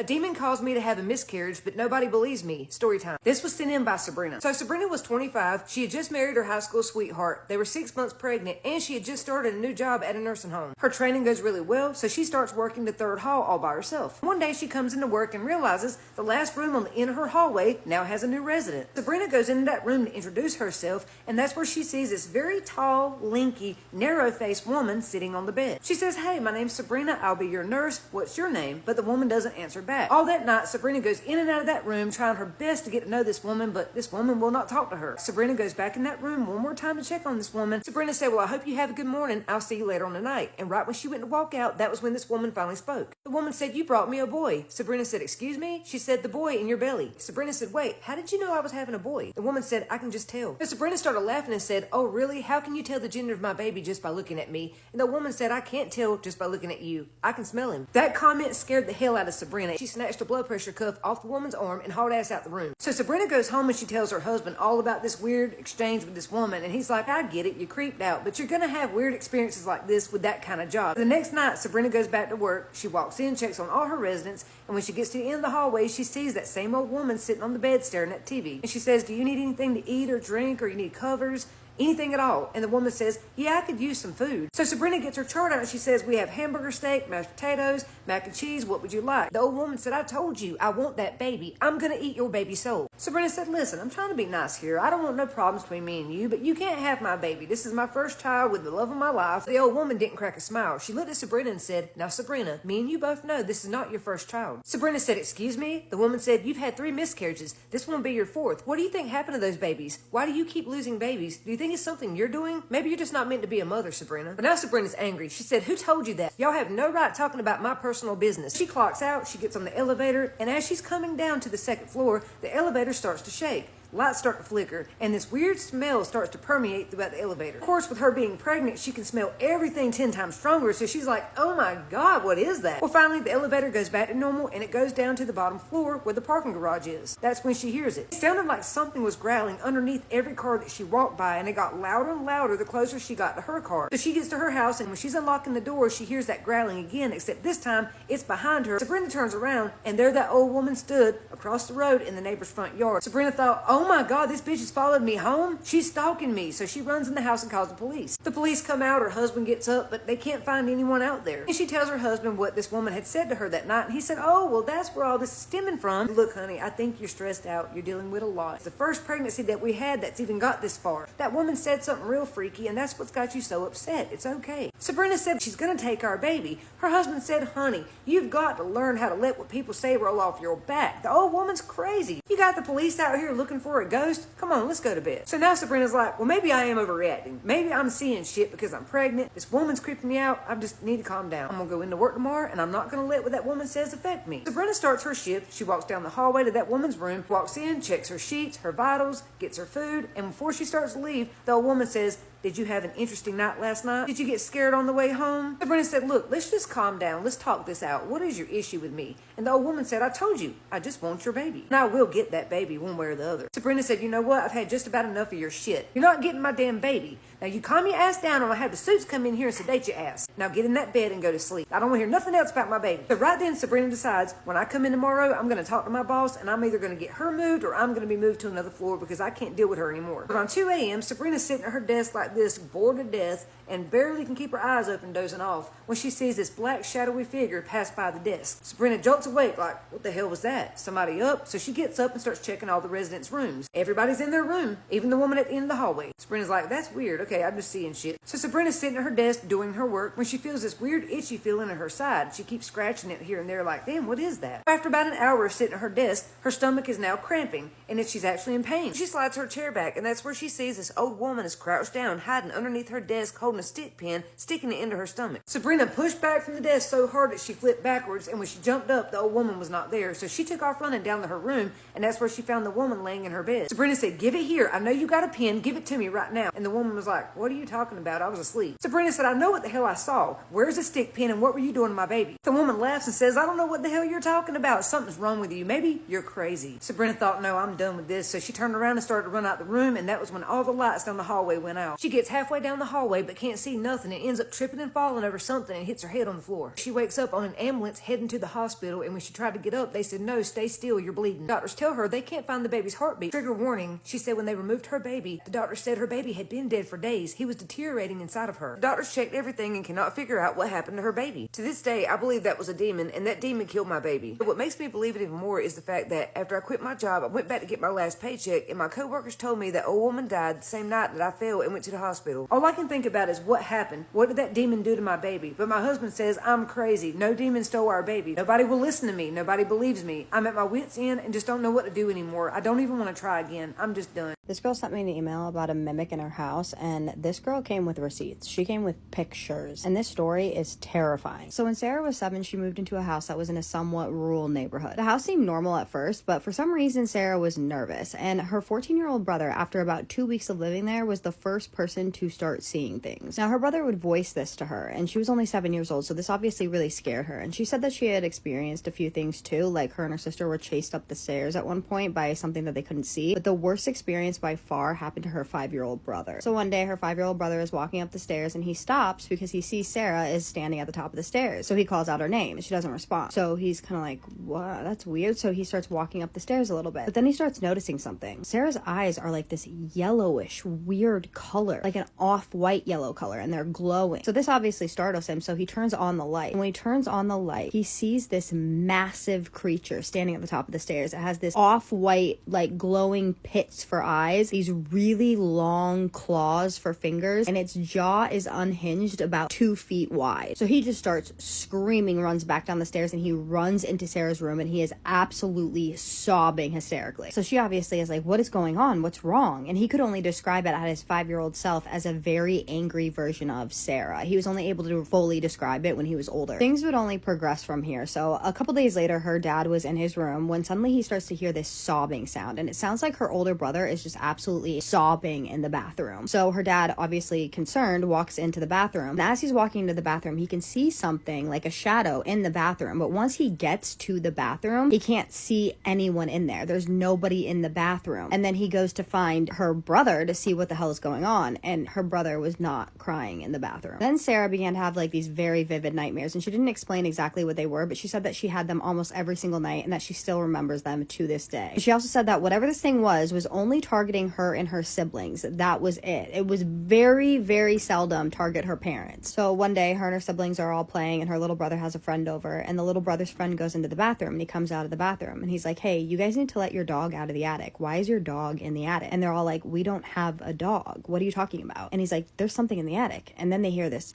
demon caused me to have a miscarriage, but nobody believes me. Story time. This was sent in by Sabrina. So Sabrina was 25. She had just married her high school sweetheart. They were 6 months pregnant, and she had just started a new job at a nursing home. Her training goes really well, so she starts working the third hall all by herself. One day she comes into work and realizes the last room on the end of her hallway now has a new resident. Sabrina goes into that room to introduce herself, and that's where she sees this very tall, lanky, narrow-faced woman sitting on the bed. She says, "Hey, my name's Sabrina. I'll be your nurse. What's your name?" But the woman doesn't answer back. All that night, Sabrina goes in and out of that room trying her best to get to know this woman, but this woman will not talk to her. Sabrina goes back in that room one more time to check on this woman. Sabrina said, "Well, I hope you have a good morning. I'll see you later on tonight." And right when she went to walk out, that was when this woman finally spoke. The woman said, "You brought me a boy." Sabrina said, "Excuse me?" She said, "The boy in your belly." Sabrina said, "Wait, how did you know I was having a boy?" The woman said, "I can just tell." And Sabrina started laughing and said, "Oh, really? How can you tell the gender of my baby just by looking at me?" And the woman said, "I can't tell just by looking at you. I can smell him." That comment scared the hell out of Sabrina. She snatched a blood pressure cuff off the woman's arm and hauled ass out the room. So Sabrina goes home and she tells her husband all about this weird exchange with this woman. And he's like, "I get it. You creeped out, but you're going to have weird experiences like this with that kind of job." The next night, Sabrina goes back to work. She walks in, checks on all her residents. And when she gets to the end of the hallway, she sees that same old woman sitting on the bed staring at TV. And she says, "Do you need anything to eat or drink, or you need covers? Anything at all?" And the woman says, "Yeah, I could use some food." So Sabrina gets her chart out and she says, "We have hamburger steak, mashed potatoes, mac and cheese. What would you like?" The old woman said, "I told you, I want that baby. I'm going to eat your baby soul." Sabrina said, "Listen, I'm trying to be nice here. I don't want no problems between me and you, but you can't have my baby. This is my first child with the love of my life." The old woman didn't crack a smile. She looked at Sabrina and said, "Now, Sabrina, me and you both know this is not your first child." Sabrina said, "Excuse me?" The woman said, "You've had 3 miscarriages. This won't be your 4th. What do you think happened to those babies? Why do you keep losing babies? Do you think it's something you're doing? Maybe you're just not meant to be a mother, Sabrina." But now Sabrina's angry. She said, "Who told you that? Y'all have no right talking about my personal business." She clocks out, she gets on the elevator, and as she's coming down to the 2nd floor, the elevator starts to shake. Lights start to flicker, and this weird smell starts to permeate throughout the elevator. Of course, with her being pregnant, she can smell everything 10 times stronger, so she's like, "Oh my God, what is that?" Well, finally, the elevator goes back to normal, and it goes down to the bottom floor where the parking garage is. That's when she hears it. It sounded like something was growling underneath every car that she walked by, and it got louder and louder the closer she got to her car. So she gets to her house, and when she's unlocking the door, she hears that growling again, except this time, it's behind her. Sabrina turns around, and there that old woman stood across the road in the neighbor's front yard. Sabrina thought, "Oh my God, this bitch has followed me home. She's stalking me." So she runs in the house and calls the police. The police come out, her husband gets up, but they can't find anyone out there. And she tells her husband what this woman had said to her that night, and he said, "Oh, well, that's where all this is stemming from. Look, honey, I think you're stressed out. You're dealing with a lot. It's the first pregnancy that we had that's even got this far. That woman said something real freaky, and that's what's got you so upset. It's okay." Sabrina said she's going to take our baby. Her husband said, "Honey, you've got to learn how to let what people say roll off your back. The old woman's crazy. You got the police out here looking for a ghost? Come on, let's go to bed." So now Sabrina's like, "Well, maybe I am overreacting. Maybe I'm seeing shit because I'm pregnant. This woman's creeping me out. I just need to calm down. I'm going to go into work tomorrow, and I'm not going to let what that woman says affect me." Sabrina starts her shift. She walks down the hallway to that woman's room, walks in, checks her sheets, her vitals, gets her food, and before she starts to leave, the old woman says, "Did you have an interesting night last night? Did you get scared on the way home?" Sabrina said, "Look, let's just calm down. Let's talk this out. What is your issue with me?" And the old woman said, "I told you, I just want your baby. And I will get that baby one way or the other." Sabrina said, "You know what? I've had just about enough of your shit. You're not getting my damn baby. Now you calm your ass down, or I'll have the suits come in here and sedate your ass. Now get in that bed and go to sleep. I don't want to hear nothing else about my baby." So right then, Sabrina decides, when I come in tomorrow, I'm going to talk to my boss, and I'm either going to get her moved or I'm going to be moved to another floor because I can't deal with her anymore. But on 2 a.m., Sabrina's sitting at her desk like this, bored to death, and barely can keep her eyes open dozing off when she sees this black shadowy figure pass by the desk. Sabrina jolts awake like, what the hell was that? Somebody up? So she gets up and starts checking all the residents' rooms. Everybody's in their room, even the woman at the end of the hallway. Sabrina's like, "That's weird. Okay, I'm just seeing shit." So Sabrina's sitting at her desk doing her work when she feels this weird itchy feeling in her side. She keeps scratching it here and there like, damn, what is that? After about an hour of sitting at her desk, her stomach is now cramping, and she's actually in pain. She slides her chair back, and that's where she sees this old woman is crouched down, hiding underneath her desk, holding a stick pin, sticking it into her stomach. Sabrina pushed back from the desk so hard that she flipped backwards, and when she jumped up, the old woman was not there. So she took off running down to her room, and that's where she found the woman laying in her bed. Sabrina said, "Give it here. I know you got a pin. Give it to me right now." And the woman was like, "What are you talking about? I was asleep." Sabrina said, "I know what the hell I saw. Where's the stick pin, and what were you doing to my baby?" The woman laughs and says, "I don't know what the hell you're talking about. Something's wrong with you. Maybe you're crazy." Sabrina thought, no, I'm done with this. So she turned around and started to run out the room, and that was when all the lights down the hallway went out. She gets halfway down the hallway but can't see nothing and ends up tripping and falling over something and hits her head on the floor. She wakes up on an ambulance heading to the hospital, and when she tried to get up, they said, "No, stay still, you're bleeding." Doctors tell her they can't find the baby's heartbeat. Trigger warning, she said when they removed her baby, the doctor said her baby had been dead for days. He was deteriorating inside of her. The doctors checked everything and cannot figure out what happened to her baby. To this day, I believe that was a demon, and that demon killed my baby. But what makes me believe it even more is the fact that after I quit my job, I went back to get my last paycheck, and my coworkers told me that a woman died the same night that I fell and went to the hospital. All I can think about is what happened. What did that demon do to my baby? But my husband says I'm crazy. No demon stole our baby. Nobody will listen to me. Nobody believes me. I'm at my wit's end and just don't know what to do anymore. I don't even want to try again. I'm just done. This girl sent me an email about a mimic in her house, and this girl came with receipts. She came with pictures, and this story is terrifying. So when Sarah was 7, she moved into a house that was in a somewhat rural neighborhood. The house seemed normal at first, but for some reason Sarah was nervous, and her 14-year-old brother, after about 2 weeks of living there, was the first person to start seeing things. Now, her brother would voice this to her, and she was only 7 years old, so this obviously really scared her, and she said that she had experienced a few things too, like her and her sister were chased up the stairs at one point by something that they couldn't see, but the worst experience by far happened to her 5-year-old brother. So one day, her 5-year-old brother is walking up the stairs, and he stops because he sees Sarah is standing at the top of the stairs. So he calls out her name, and she doesn't respond. So he's kind of like, what? That's weird. So he starts walking up the stairs a little bit. But then he starts noticing something. Sarah's eyes are like this yellowish, weird color, like an off-white yellow color, and they're glowing. So this obviously startles him, so he turns on the light. And when he turns on the light, he sees this massive creature standing at the top of the stairs. It has this off-white, like glowing pits for eyes, these really long claws for fingers, and its jaw is unhinged about 2 feet wide. So he just starts screaming, runs back down the stairs, and he runs into Sarah's room, and he is absolutely sobbing hysterically. So she obviously is like, what is going on? What's wrong? And he could only describe it at his 5-year-old self as a very angry version of Sarah. He was only able to fully describe it when he was older. Things would only progress from here. So a couple days later, her dad was in his room when suddenly he starts to hear this sobbing sound, and it sounds like her older brother is just absolutely sobbing in the bathroom. So her dad, obviously concerned, walks into the bathroom, and as he's walking into the bathroom, he can see something like a shadow in the bathroom, but once he gets to the bathroom, he can't see anyone in there. There's nobody in the bathroom. And then he goes to find her brother to see what the hell is going on, and her brother was not crying in the bathroom. Then Sarah began to have like these very vivid nightmares, and she didn't explain exactly what they were, but she said that she had them almost every single night and that she still remembers them to this day. She also said that whatever this thing was only targeting her and her siblings. That was it. It was very, very seldom target her parents. So one day, her and her siblings are all playing, and her little brother has a friend over, and the little brother's friend goes into the bathroom, and he comes out of the bathroom, and he's like, hey, you guys need to let your dog out of the attic. Why is your dog in the attic? And they're all like, we don't have a dog. What are you talking about? And he's like, there's something in the attic. And then they hear this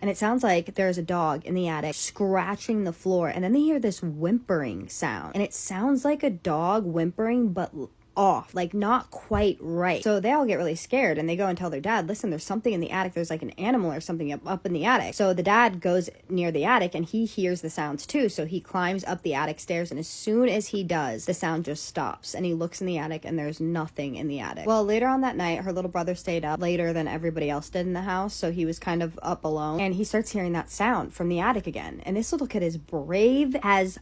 and it sounds like there's a dog in the attic scratching the floor, and then they hear this whimpering sound, and it sounds like a dog whimpering but off, like not quite right. So they all get really scared, and they go and tell their dad, listen, there's something in the attic. There's like an animal or something up in the attic. So the dad goes near the attic, and he hears the sounds too. So he climbs up the attic stairs, and as soon as he does, the sound just stops, and he looks in the attic, and there's nothing in the attic. Well, later on that night, her little brother stayed up later than everybody else did in the house, so he was kind of up alone, and he starts hearing that sound from the attic again. And this little kid is brave as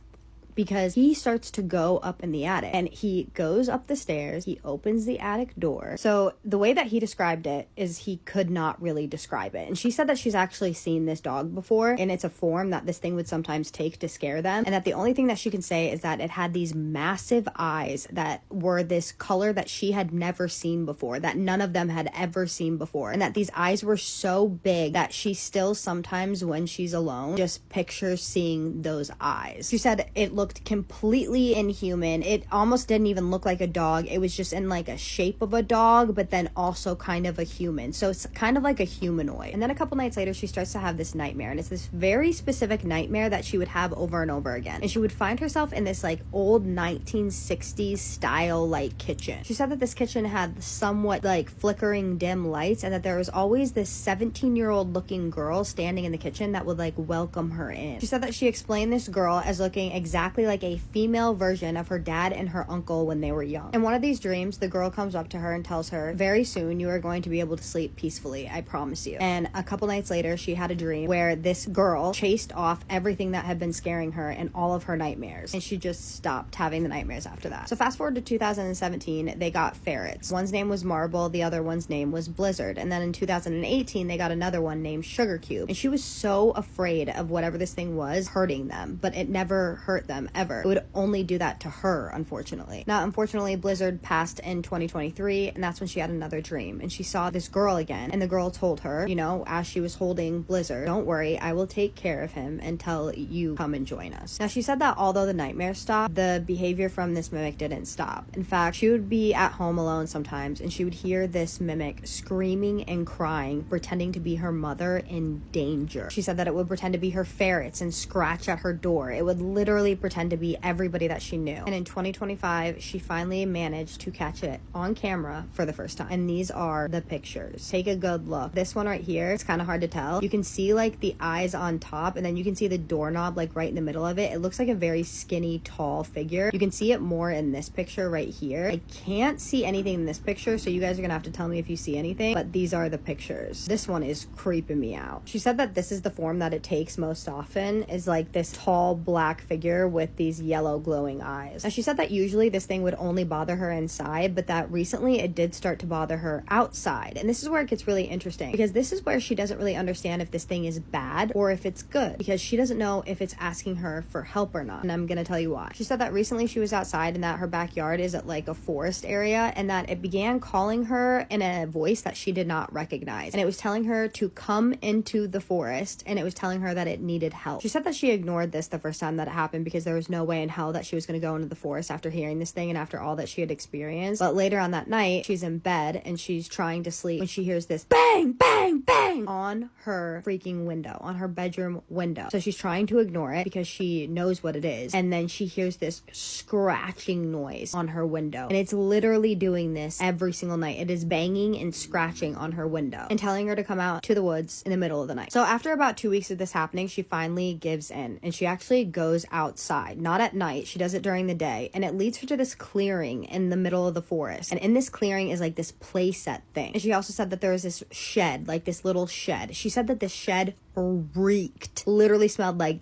because he starts to go up in the attic, and he goes up the stairs, he opens the attic door. So the way that he described it is he could not really describe it. And she said that she's actually seen this dog before, and it's a form that this thing would sometimes take to scare them, and that the only thing that she can say is that it had these massive eyes that were this color that she had never seen before, that none of them had ever seen before, and that these eyes were so big that she still sometimes, when she's alone, just pictures seeing those eyes. She said it looked completely inhuman. It almost didn't even look like a dog. It was just in like a shape of a dog, but then also kind of a human. So it's kind of like a humanoid. And then a couple nights later, she starts to have this nightmare, and it's this very specific nightmare that she would have over and over again. And she would find herself in this like old 1960s style like kitchen. She said that this kitchen had somewhat like flickering dim lights, and that there was always this 17-year-old looking girl standing in the kitchen that would like welcome her in. She said that she explained this girl as looking exactly exactly like a female version of her dad and her uncle when they were young. In one of these dreams, the girl comes up to her and tells her, very soon you are going to be able to sleep peacefully, I promise you. And a couple nights later, she had a dream where this girl chased off everything that had been scaring her and all of her nightmares, and she just stopped having the nightmares after that. So fast forward to 2017, they got ferrets. One's name was Marble, the other one's name was Blizzard, and then in 2018 they got another one named Sugar Cube. And she was so afraid of whatever this thing was hurting them, but it never hurt them ever. It would only do that to her, unfortunately. Now, unfortunately, Blizzard passed in 2023, and that's when she had another dream, and she saw this girl again, and the girl told her, you know, as she was holding Blizzard, don't worry, I will take care of him until you come and join us. Now, she said that although the nightmares stopped, the behavior from this mimic didn't stop. In fact, she would be at home alone sometimes, and she would hear this mimic screaming and crying, pretending to be her mother in danger. She said that it would pretend to be her ferrets and scratch at her door. It would literally pretend to be everybody that she knew. And in 2025, she finally managed to catch it on camera for the first time. And these are the pictures. Take a good look. This one right here, it's kind of hard to tell. You can see like the eyes on top, and then you can see the doorknob like right in the middle of it. It looks like a very skinny, tall figure. You can see it more in this picture right here. I can't see anything in this picture, so you guys are gonna have to tell me if you see anything, but these are the pictures. This one is creeping me out. She said that this is the form that it takes most often, is like this tall black figure with these yellow glowing eyes. And she said that usually this thing would only bother her inside, but that recently it did start to bother her outside. And this is where it gets really interesting, because this is where she doesn't really understand if this thing is bad or if it's good, because she doesn't know if it's asking her for help or not. And I'm gonna tell you why. She said that recently she was outside and that her backyard is at like a forest area, and that it began calling her in a voice that she did not recognize. And it was telling her to come into the forest, and it was telling her that it needed help. She said that she ignored this the first time that it happened because there was no way in hell that she was going to go into the forest after hearing this thing and after all that she had experienced. But later on that night, she's in bed and she's trying to sleep when she hears this bang, bang, bang on her freaking window, on her bedroom window. So she's trying to ignore it because she knows what it is. And then she hears this scratching noise on her window. And it's literally doing this every single night. It is banging and scratching on her window and telling her to come out to the woods in the middle of the night. So after about 2 weeks of this happening, she finally gives in and she actually goes outside, not at night. She does it during the day, and it leads her to this clearing in the middle of the forest. And in this clearing is like this playset thing. And she also said that there was this shed, like this little shed. She said that this shed reeked, literally smelled like,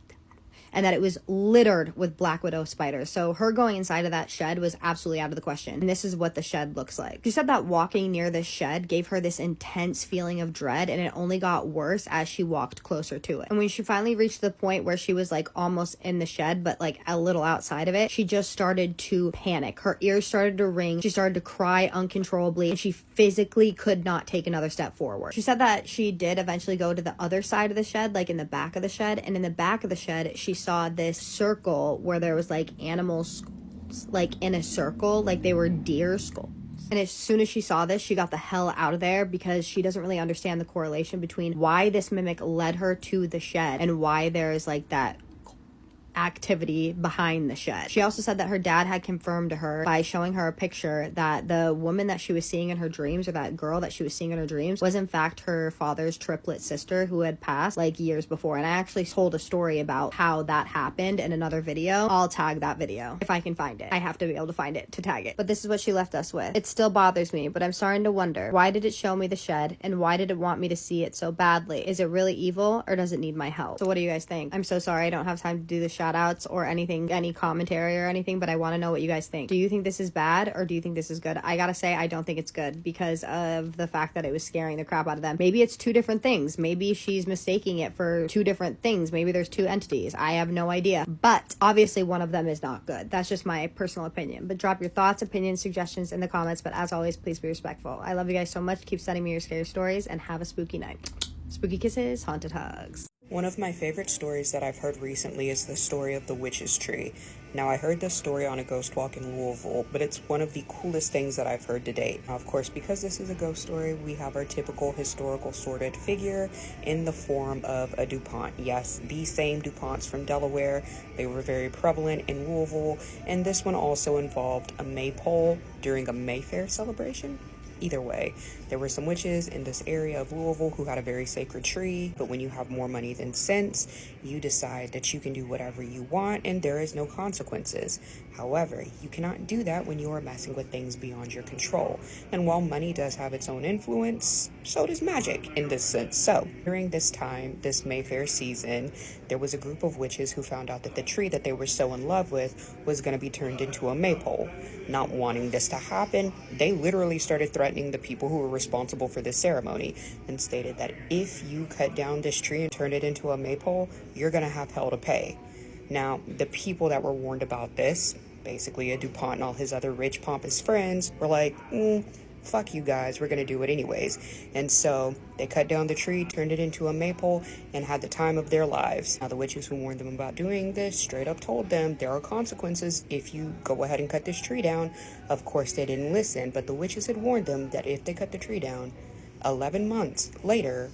and that it was littered with black widow spiders. So her going inside of that shed was absolutely out of the question. And this is what the shed looks like. She said that walking near this shed gave her this intense feeling of dread, and it only got worse as she walked closer to it. And when she finally reached the point where she was like almost in the shed, but like a little outside of it, she just started to panic. Her ears started to ring. She started to cry uncontrollably, and she physically could not take another step forward. She said that she did eventually go to the other side of the shed, like in the back of the shed. And in the back of the shed, she saw this circle where there was like animals like in a circle, like they were deer skulls. And as soon as she saw this, she got the hell out of there because she doesn't really understand the correlation between why this mimic led her to the shed and why there is like that activity behind the shed. She also said that her dad had confirmed to her by showing her a picture that the woman that she was seeing in her dreams, or that girl that she was seeing in her dreams, was in fact her father's triplet sister who had passed like years before. And I actually told a story about how that happened in another video. I'll tag that video if I can find it. I have to be able to find it to tag it. But this is what she left us with. It still bothers me, but I'm starting to wonder, why did it show me the shed, and why did it want me to see it so badly? Is it really evil, or does it need my help? So what do you guys think? I'm so sorry I don't have time to do the shout outs or anything, any commentary or anything, but I want to know what you guys think. Do you think this is bad, or do you think this is good? I gotta say, I don't think it's good because of the fact that it was scaring the crap out of them. Maybe it's two different things. Maybe she's mistaking it for two different things. Maybe there's two entities. I have no idea. But obviously one of them is not good. That's just my personal opinion. But drop your thoughts, opinions, suggestions in the comments. But as always, please be respectful. I love you guys so much. Keep sending me your scary stories, and have a spooky night. Spooky kisses, haunted hugs. One of my favorite stories that I've heard recently is the story of the witch's tree. Now, I heard this story on a ghost walk in Louisville, but it's one of the coolest things that I've heard to date. Now, of course, because this is a ghost story, we have our typical historical sorted figure in the form of a DuPont. Yes, the same DuPonts from Delaware. They were very prevalent in Louisville, and this one also involved a maypole during a Mayfair celebration. Either way, there were some witches in this area of Louisville who had a very sacred tree, but when you have more money than sense, you decide that you can do whatever you want and there is no consequences. However, you cannot do that when you are messing with things beyond your control. And while money does have its own influence, so does magic in this sense. So, during this time, this Mayfair season, there was a group of witches who found out that the tree that they were so in love with was going to be turned into a maypole. Not wanting this to happen, they literally started threatening the people who were responsible for this ceremony and stated that if you cut down this tree and turn it into a maypole, you're going to have hell to pay. Now, the people that were warned about this, basically a DuPont and all his other rich, pompous friends, were like, fuck you guys, we're gonna do it anyways. And so they cut down the tree, turned it into a maypole, and had the time of their lives. Now the witches who warned them about doing this straight up told them there are consequences if you go ahead and cut this tree down. Of course they didn't listen, but the witches had warned them that if they cut the tree down, 11 months later,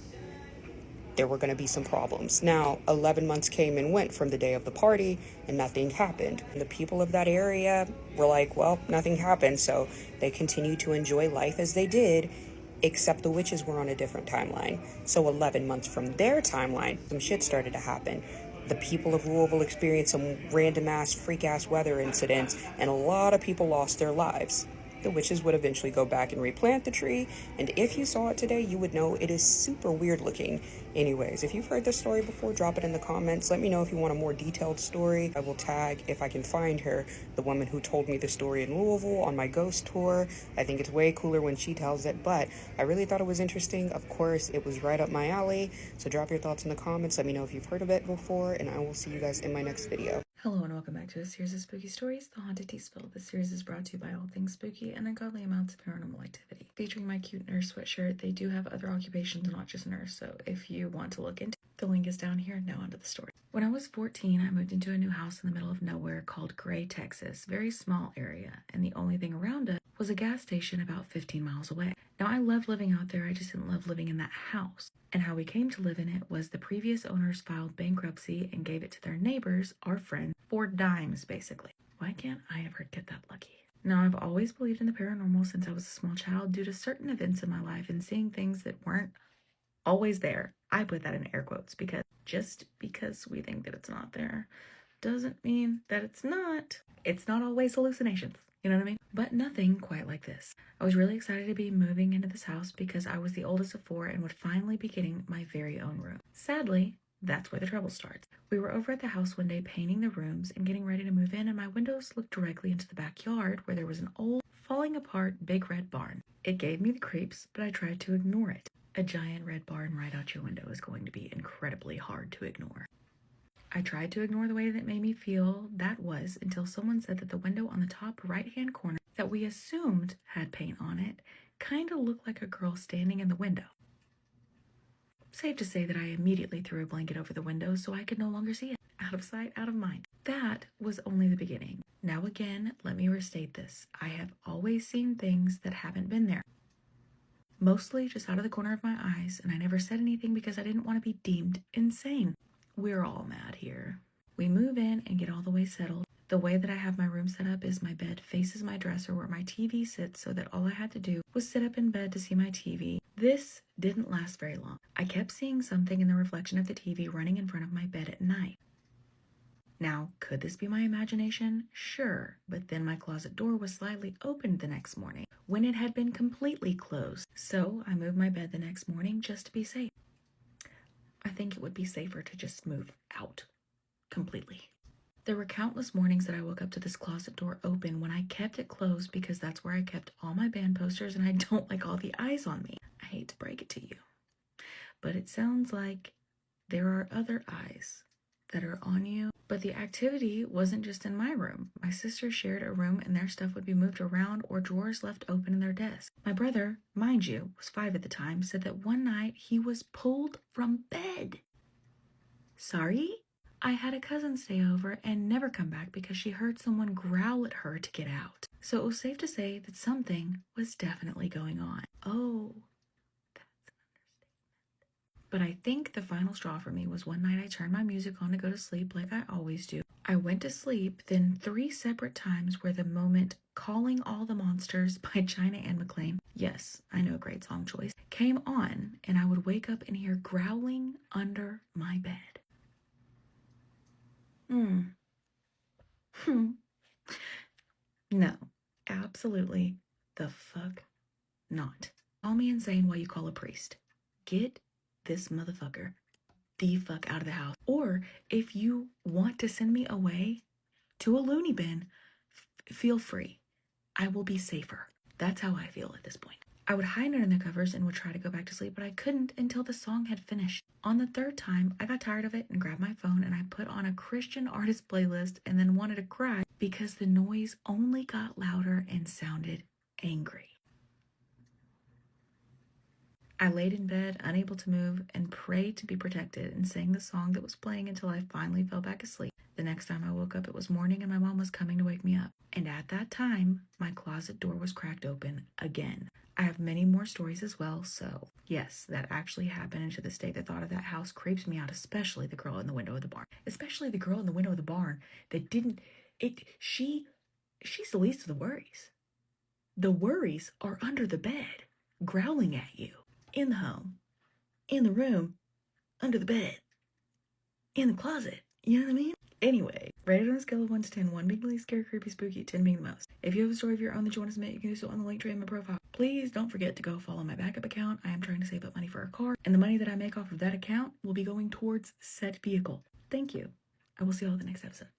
there were going to be some problems. Now, 11 months came and went from the day of the party and nothing happened. And the people of that area were like, well, nothing happened. So they continued to enjoy life as they did, except the witches were on a different timeline. So 11 months from their timeline, some shit started to happen. The people of Louisville experienced some random ass, freak ass weather incidents, and a lot of people lost their lives. The witches would eventually go back and replant the tree, and if you saw it today, you would know it is super weird looking. Anyways, if you've heard this story before, drop it in the comments. Let me know if you want a more detailed story. I will tag, if I can find her, the woman who told me the story in Louisville on my ghost tour. I think it's way cooler when she tells it, but I really thought it was interesting. Of course, it was right up my alley, so drop your thoughts in the comments. Let me know if you've heard of it before, and I will see you guys in my next video. Hello and welcome back to a series of spooky stories, The Haunted Tea Spill. This series is brought to you by all things spooky and ungodly amounts of paranormal activity. Featuring my cute nurse sweatshirt, they do have other occupations, not just nurse, so if you want to look into it, the link is down here. Now onto the story. When I was 14, I moved into a new house in the middle of nowhere called Gray, Texas. Very small area, and the only thing around it was a gas station about 15 miles away. Now I loved living out there, I just didn't love living in that house. And how we came to live in it was the previous owners filed bankruptcy and gave it to their neighbors, our friends, for dimes, basically. Why can't I ever get that lucky? Now, I've always believed in the paranormal since I was a small child due to certain events in my life and seeing things that weren't always there. I put that in air quotes because just because we think that it's not there doesn't mean that it's not. It's not always hallucinations. You know what I mean? But nothing quite like this. I was really excited to be moving into this house because I was the oldest of 4 and would finally be getting my very own room. Sadly, that's where the trouble starts. We were over at the house one day painting the rooms and getting ready to move in, and my windows looked directly into the backyard where there was an old, falling apart, big red barn. It gave me the creeps, but I tried to ignore it. A giant red barn right out your window is going to be incredibly hard to ignore. I tried to ignore the way that made me feel that was until someone said that the window on the top right-hand corner that we assumed had paint on it kind of looked like a girl standing in the window. Safe to say that I immediately threw a blanket over the window so I could no longer see it. Out of sight, out of mind. That was only the beginning. Now again, let me restate this. I have always seen things that haven't been there. Mostly just out of the corner of my eyes, and I never said anything because I didn't want to be deemed insane. We're all mad here. We move in and get all the way settled. The way that I have my room set up is my bed faces my dresser where my TV sits, so that all I had to do was sit up in bed to see my TV. This didn't last very long. I kept seeing something in the reflection of the TV running in front of my bed at night. Now, could this be my imagination? Sure, but then my closet door was slightly opened the next morning when it had been completely closed. So I moved my bed the next morning just to be safe. I think it would be safer to just move out completely. There were countless mornings that I woke up to this closet door open when I kept it closed because that's where I kept all my band posters and I don't like all the eyes on me. I hate to break it to you, but it sounds like there are other eyes that are on you. But the activity wasn't just in my room. My sister shared a room and their stuff would be moved around or drawers left open in their desk. My brother, mind you, was 5 at the time, said that one night he was pulled from bed. Sorry? I had a cousin stay over and never come back because she heard someone growl at her to get out. So it was safe to say that something was definitely going on. Oh, that's an understatement. But I think the final straw for me was one night I turned my music on to go to sleep like I always do. I went to sleep, then 3 separate times where the moment Calling All the Monsters by China Anne McClain, yes, I know, great song choice, came on, and I would wake up and hear growling under my bed. No, absolutely the fuck not. Call me insane while you call a priest. Get this motherfucker the fuck out of the house. Or if you want to send me away to a loony bin, feel free. I will be safer. That's how I feel at this point. I would hide under the covers and would try to go back to sleep, but I couldn't until the song had finished. On the 3rd time, I got tired of it and grabbed my phone and I put on a Christian artist playlist and then wanted to cry because the noise only got louder and sounded angry. I laid in bed, unable to move, and prayed to be protected and sang the song that was playing until I finally fell back asleep. The next time I woke up, it was morning and my mom was coming to wake me up. And at that time, my closet door was cracked open again. I have many more stories as well, so yes, that actually happened, and to this day, the thought of that house creeps me out, especially the girl in the window of the barn. Especially the girl in the window of the barn that she's the least of the worries. The worries are under the bed, growling at you. In the home, in the room, under the bed, in the closet. You know what I mean? Anyway, rated on a scale of 1 to 10, 1 being the least scary, creepy, spooky, 10 being the most. If you have a story of your own that you want to submit, you can do so on the link tree in my profile. Please don't forget to go follow my backup account. I am trying to save up money for a car, and the money that I make off of that account will be going towards said vehicle. Thank you. I will see you all in the next episode.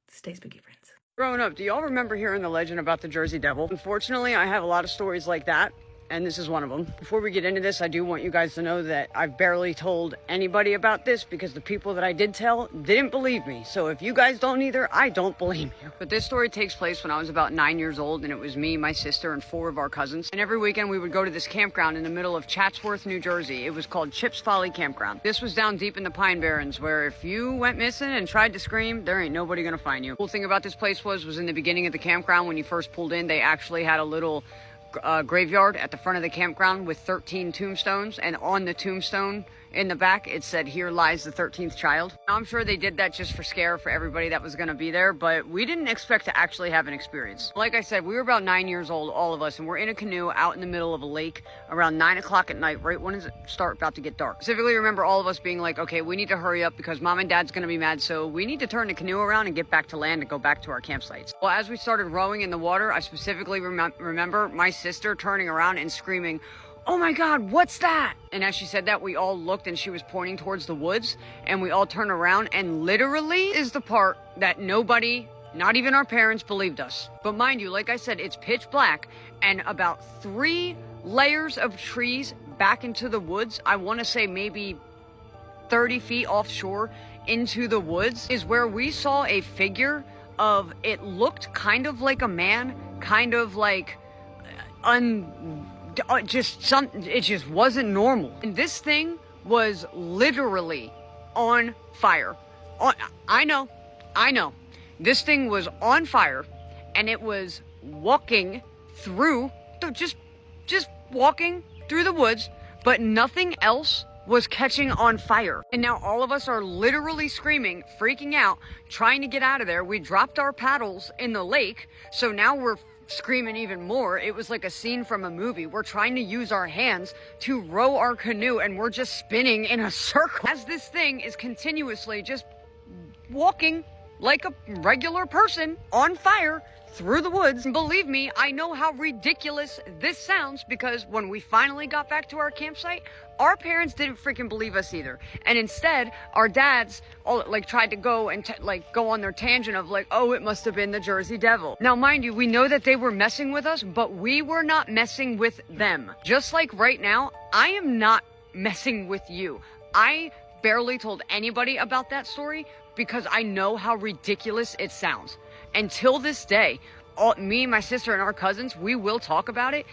Stay spooky, friends. Growing up, do y'all remember hearing the legend about the Jersey Devil? Unfortunately, I have a lot of stories like that, and this is one of them. Before we get into this, I do want you guys to know that I've barely told anybody about this because the people that I did tell didn't believe me. So if you guys don't either, I don't blame you. But this story takes place when I was about 9 years old, and it was me, my sister, and 4 of our cousins. And every weekend we would go to this campground in the middle of Chatsworth, New Jersey. It was called Chips Folly Campground. This was down deep in the Pine Barrens, where if you went missing and tried to scream, there ain't nobody gonna find you. The cool thing about this place was in the beginning of the campground, when you first pulled in, they actually had a little graveyard at the front of the campground with 13 tombstones, and on the tombstone in the back it said, "Here lies the 13th child." Now, I'm sure they did that just for scare for everybody that was going to be there, but we didn't expect to actually have an experience. Like I said, we were about 9 years old, all of us, and we're in a canoe out in the middle of a lake around 9 o'clock at night, right when it starts about to get dark. Specifically remember all of us being like, okay, we need to hurry up because mom and dad's going to be mad, so we need to turn the canoe around and get back to land and go back to our campsites. Well, as we started rowing in the water, I specifically remember my sister turning around and screaming, "Oh my God, what's that?" And as she said that, we all looked and she was pointing towards the woods, and we all turned around, and literally is the part that nobody, not even our parents, believed us. But mind you, like I said, it's pitch black, and about 3 layers of trees back into the woods, I want to say maybe 30 feet offshore into the woods, is where we saw a figure of, it looked kind of like a man, kind of like it just wasn't normal. And this thing was literally on fire. I know. This thing was on fire, and it was walking through, just walking through the woods, but nothing else was catching on fire. And now all of us are literally screaming, freaking out, trying to get out of there. We dropped our paddles in the lake, so now we're screaming even more. It was like a scene from a movie. We're trying to use our hands to row our canoe, and we're just spinning in a circle as this thing is continuously just walking like a regular person on fire through the woods. And believe me, I know how ridiculous this sounds, because when we finally got back to our campsite, our parents didn't freaking believe us either. And instead, our dads all tried to go and go on their tangent of oh, it must have been the Jersey Devil. Now, mind you, we know that they were messing with us, but we were not messing with them. Just like right now, I am not messing with you. I barely told anybody about that story because I know how ridiculous it sounds. Until this day, me, my sister, and our cousins, we will talk about it,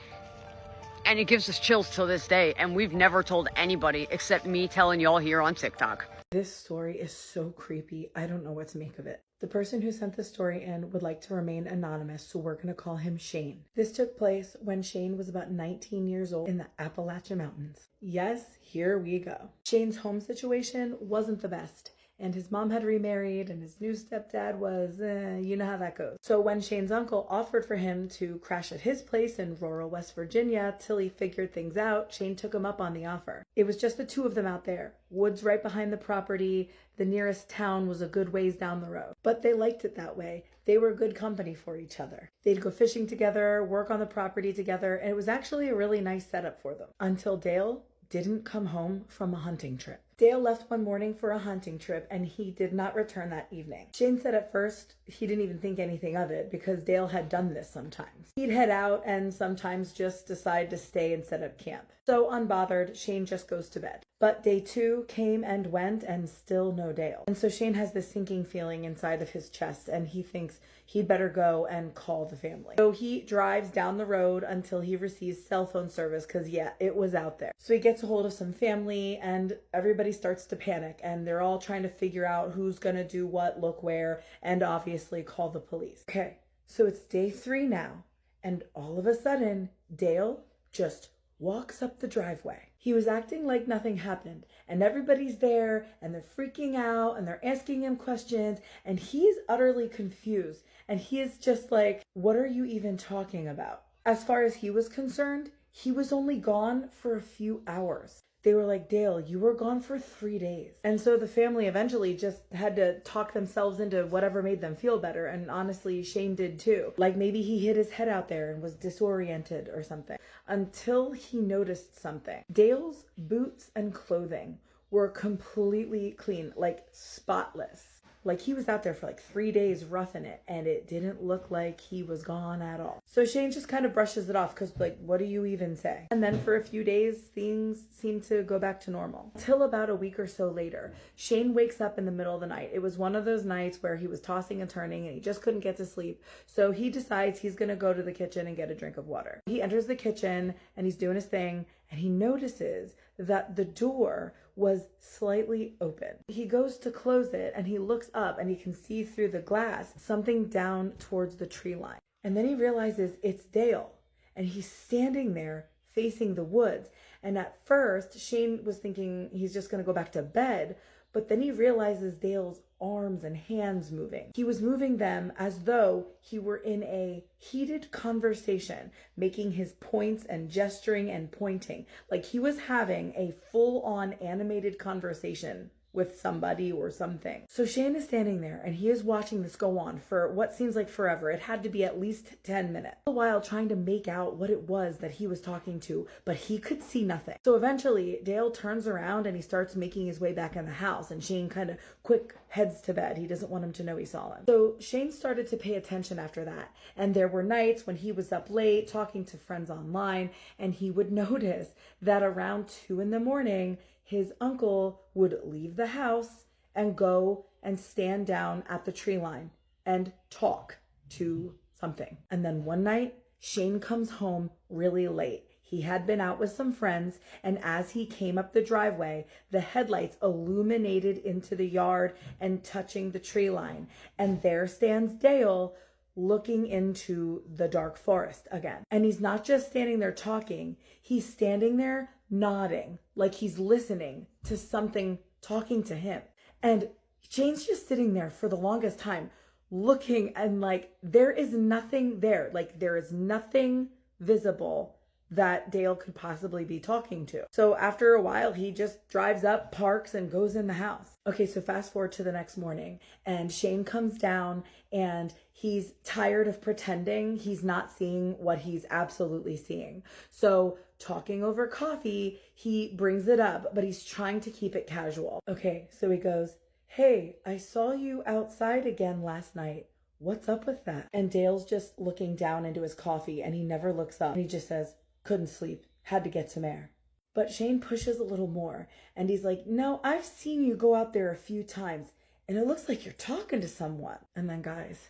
and it gives us chills till this day, and we've never told anybody except me telling y'all here on TikTok. This story is so creepy. I don't know what to make of it. The person who sent the story in would like to remain anonymous, so we're going to call him Shane. This took place when Shane was about 19 years old in the Appalachian Mountains. Yes, here we go. Shane's home situation wasn't the best, and his mom had remarried, and his new stepdad was, you know how that goes. So when Shane's uncle offered for him to crash at his place in rural West Virginia till he figured things out, Shane took him up on the offer. It was just the two of them out there. Woods right behind the property. The nearest town was a good ways down the road. But they liked it that way. They were good company for each other. They'd go fishing together, work on the property together, and it was actually a really nice setup for them. Until Dale didn't come home from a hunting trip. Dale left one morning for a hunting trip, and he did not return that evening. Shane said at first he didn't even think anything of it because Dale had done this sometimes. He'd head out and sometimes just decide to stay and set up camp. So unbothered, Shane just goes to bed. But day 2 came and went and still no Dale. And so Shane has this sinking feeling inside of his chest, and he thinks he'd better go and call the family. So he drives down the road until he receives cell phone service because, yeah, it was out there. So he gets a hold of some family, and everybody starts to panic, and they're all trying to figure out who's going to do what, look where, and obviously call the police. Okay, so it's day 3 now, and all of a sudden, Dale just walks up the driveway. He was acting like nothing happened, and everybody's there, and they're freaking out, and they're asking him questions, and he's utterly confused, and he is just like, what are you even talking about? As far as he was concerned, he was only gone for a few hours. They were like, Dale, you were gone for 3 days. And so the family eventually just had to talk themselves into whatever made them feel better. And honestly, Shane did too. Like maybe he hit his head out there and was disoriented or something. Until he noticed something. Dale's boots and clothing were completely clean, like spotless. Like he was out there for like 3 days roughing it, and it didn't look like he was gone at all. So Shane just kind of brushes it off because like, what do you even say? And then for a few days, things seem to go back to normal. Till about a week or so later, Shane wakes up in the middle of the night. It was one of those nights where he was tossing and turning and he just couldn't get to sleep. So he decides he's going to go to the kitchen and get a drink of water. He enters the kitchen and he's doing his thing, and he notices that the door was slightly open. He goes to close it and he looks up and he can see through the glass something down towards the tree line. And then he realizes it's Dale, and he's standing there facing the woods. And at first, Shane was thinking he's just going to go back to bed, but then he realizes Dale's arms and hands moving. He was moving them as though he were in a heated conversation, making his points and gesturing and pointing, like he was having a full-on animated conversation with somebody or something. So Shane is standing there and he is watching this go on for what seems like forever. It had to be at least 10 minutes. A while trying to make out what it was that he was talking to, but he could see nothing. So eventually Dale turns around and he starts making his way back in the house, and Shane kind of quick heads to bed. He doesn't want him to know he saw him. So Shane started to pay attention after that. And there were nights when he was up late talking to friends online, and he would notice that around 2 a.m, his uncle would leave the house and go and stand down at the tree line and talk to something. And then one night, Shane comes home really late. He had been out with some friends, and as he came up the driveway, the headlights illuminated into the yard and touching the tree line. And there stands Dale looking into the dark forest again. And he's not just standing there talking, he's standing there nodding, like he's listening to something talking to him. And Shane's just sitting there for the longest time, looking, and like there is nothing there. Like there is nothing visible that Dale could possibly be talking to. So after a while, he just drives up, parks, and goes in the house. Okay, so fast forward to the next morning, and Shane comes down, and he's tired of pretending he's not seeing what he's absolutely seeing. So talking over coffee, he brings it up, but he's trying to keep it casual. Okay, so he goes, "Hey, I saw you outside again last night. What's up with that?" And Dale's just looking down into his coffee, and he never looks up. And he just says, "Couldn't sleep, had to get some air." But Shane pushes a little more, and he's like, "No, I've seen you go out there a few times, and it looks like you're talking to someone." And then guys,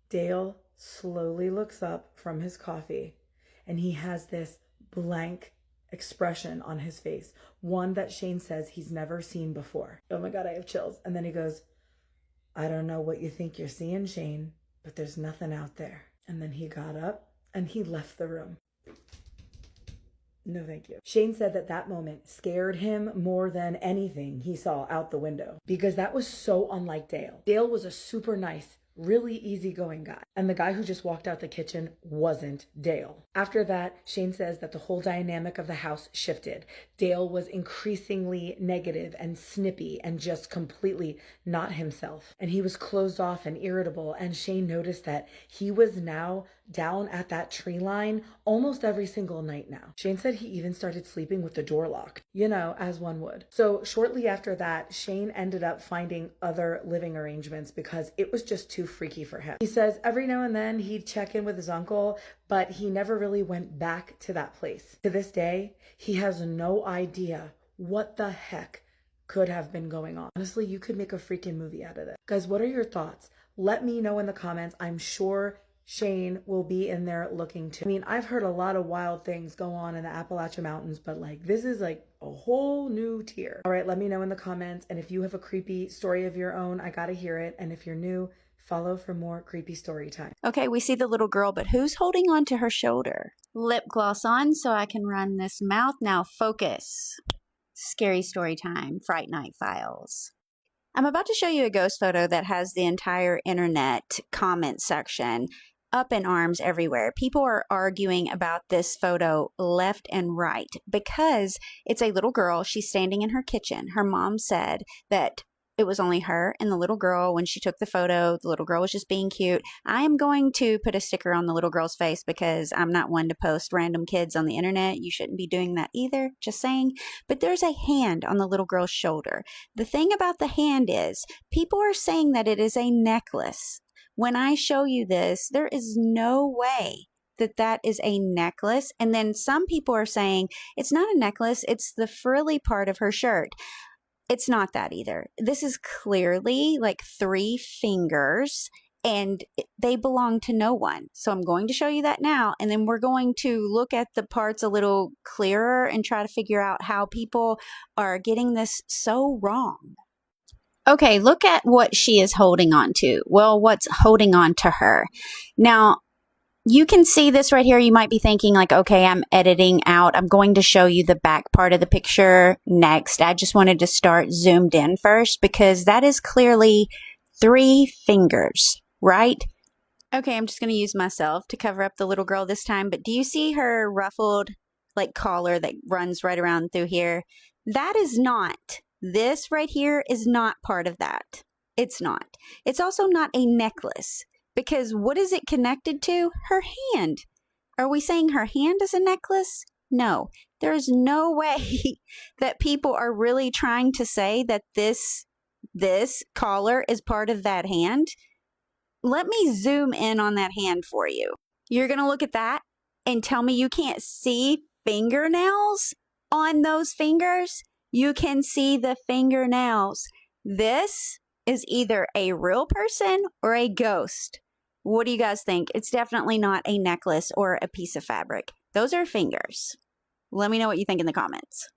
Dale slowly looks up from his coffee, and he has this blank expression on his face, one that Shane says he's never seen before. Oh my God, I have chills. And then he goes, I don't know what you think you're seeing, Shane, but there's nothing out there. And then he got up and he left the room. No, thank you. Shane said that that moment scared him more than anything he saw out the window because that was so unlike Dale. Dale was a super nice, really easygoing guy. And the guy who just walked out the kitchen wasn't Dale. After that, Shane says that the whole dynamic of the house shifted. Dale was increasingly negative and snippy and just completely not himself. And he was closed off and irritable. And Shane noticed that he was now down at that tree line almost every single night now. Shane said he even started sleeping with the door locked, as one would. So shortly after that, Shane ended up finding other living arrangements because it was just too freaky for him. He says every now and then he'd check in with his uncle, but he never really went back to that place. To this day, he has no idea what the heck could have been going on. Honestly, you could make a freaking movie out of it. Guys, what are your thoughts? Let me know in the comments. I'm sure Shane will be in there looking too. I mean, I've heard a lot of wild things go on in the Appalachian Mountains, but this is a whole new tier. All right, let me know in the comments. And if you have a creepy story of your own, I gotta hear it. And if you're new, follow for more creepy story time. Okay, we see the little girl, but who's holding on to her shoulder? Lip gloss on so I can run this mouth. Now focus. Scary story time, Fright Night Files. I'm about to show you a ghost photo that has the entire internet comment section up in arms everywhere. People are arguing about this photo left and right because it's a little girl. She's standing in her kitchen. Her mom said that it was only her and the little girl when she took the photo. The little girl was just being cute. I am going to put a sticker on the little girl's face because I'm not one to post random kids on the internet. You shouldn't be doing that either, just saying. But there's a hand on the little girl's shoulder. The thing about the hand is people are saying that it is a necklace. When I show you this, there is no way that that is a necklace. And then some people are saying it's not a necklace, it's the frilly part of her shirt. It's not that either. This is clearly 3 fingers and they belong to no one. So I'm going to show you that now. And then we're going to look at the parts a little clearer and try to figure out how people are getting this so wrong. Okay, look at what she is holding on to. Well, what's holding on to her? Now, you can see this right here. You might be thinking okay, I'm editing out. I'm going to show you the back part of the picture next. I just wanted to start zoomed in first because that is clearly 3 fingers, right? Okay, I'm just going to use myself to cover up the little girl this time. But do you see her ruffled collar that runs right around through here? That is not. This right here is not part of that. It's not. It's also not a necklace because what is it connected to? Her hand. Are we saying her hand is a necklace? No. There's no way that people are really trying to say that this collar is part of that hand. Let me zoom in on that hand for you. You're going to look at that and tell me you can't see fingernails on those fingers? You can see the fingernails. This is either a real person or a ghost. What do you guys think? It's definitely not a necklace or a piece of fabric. Those are fingers. Let me know what you think in the comments.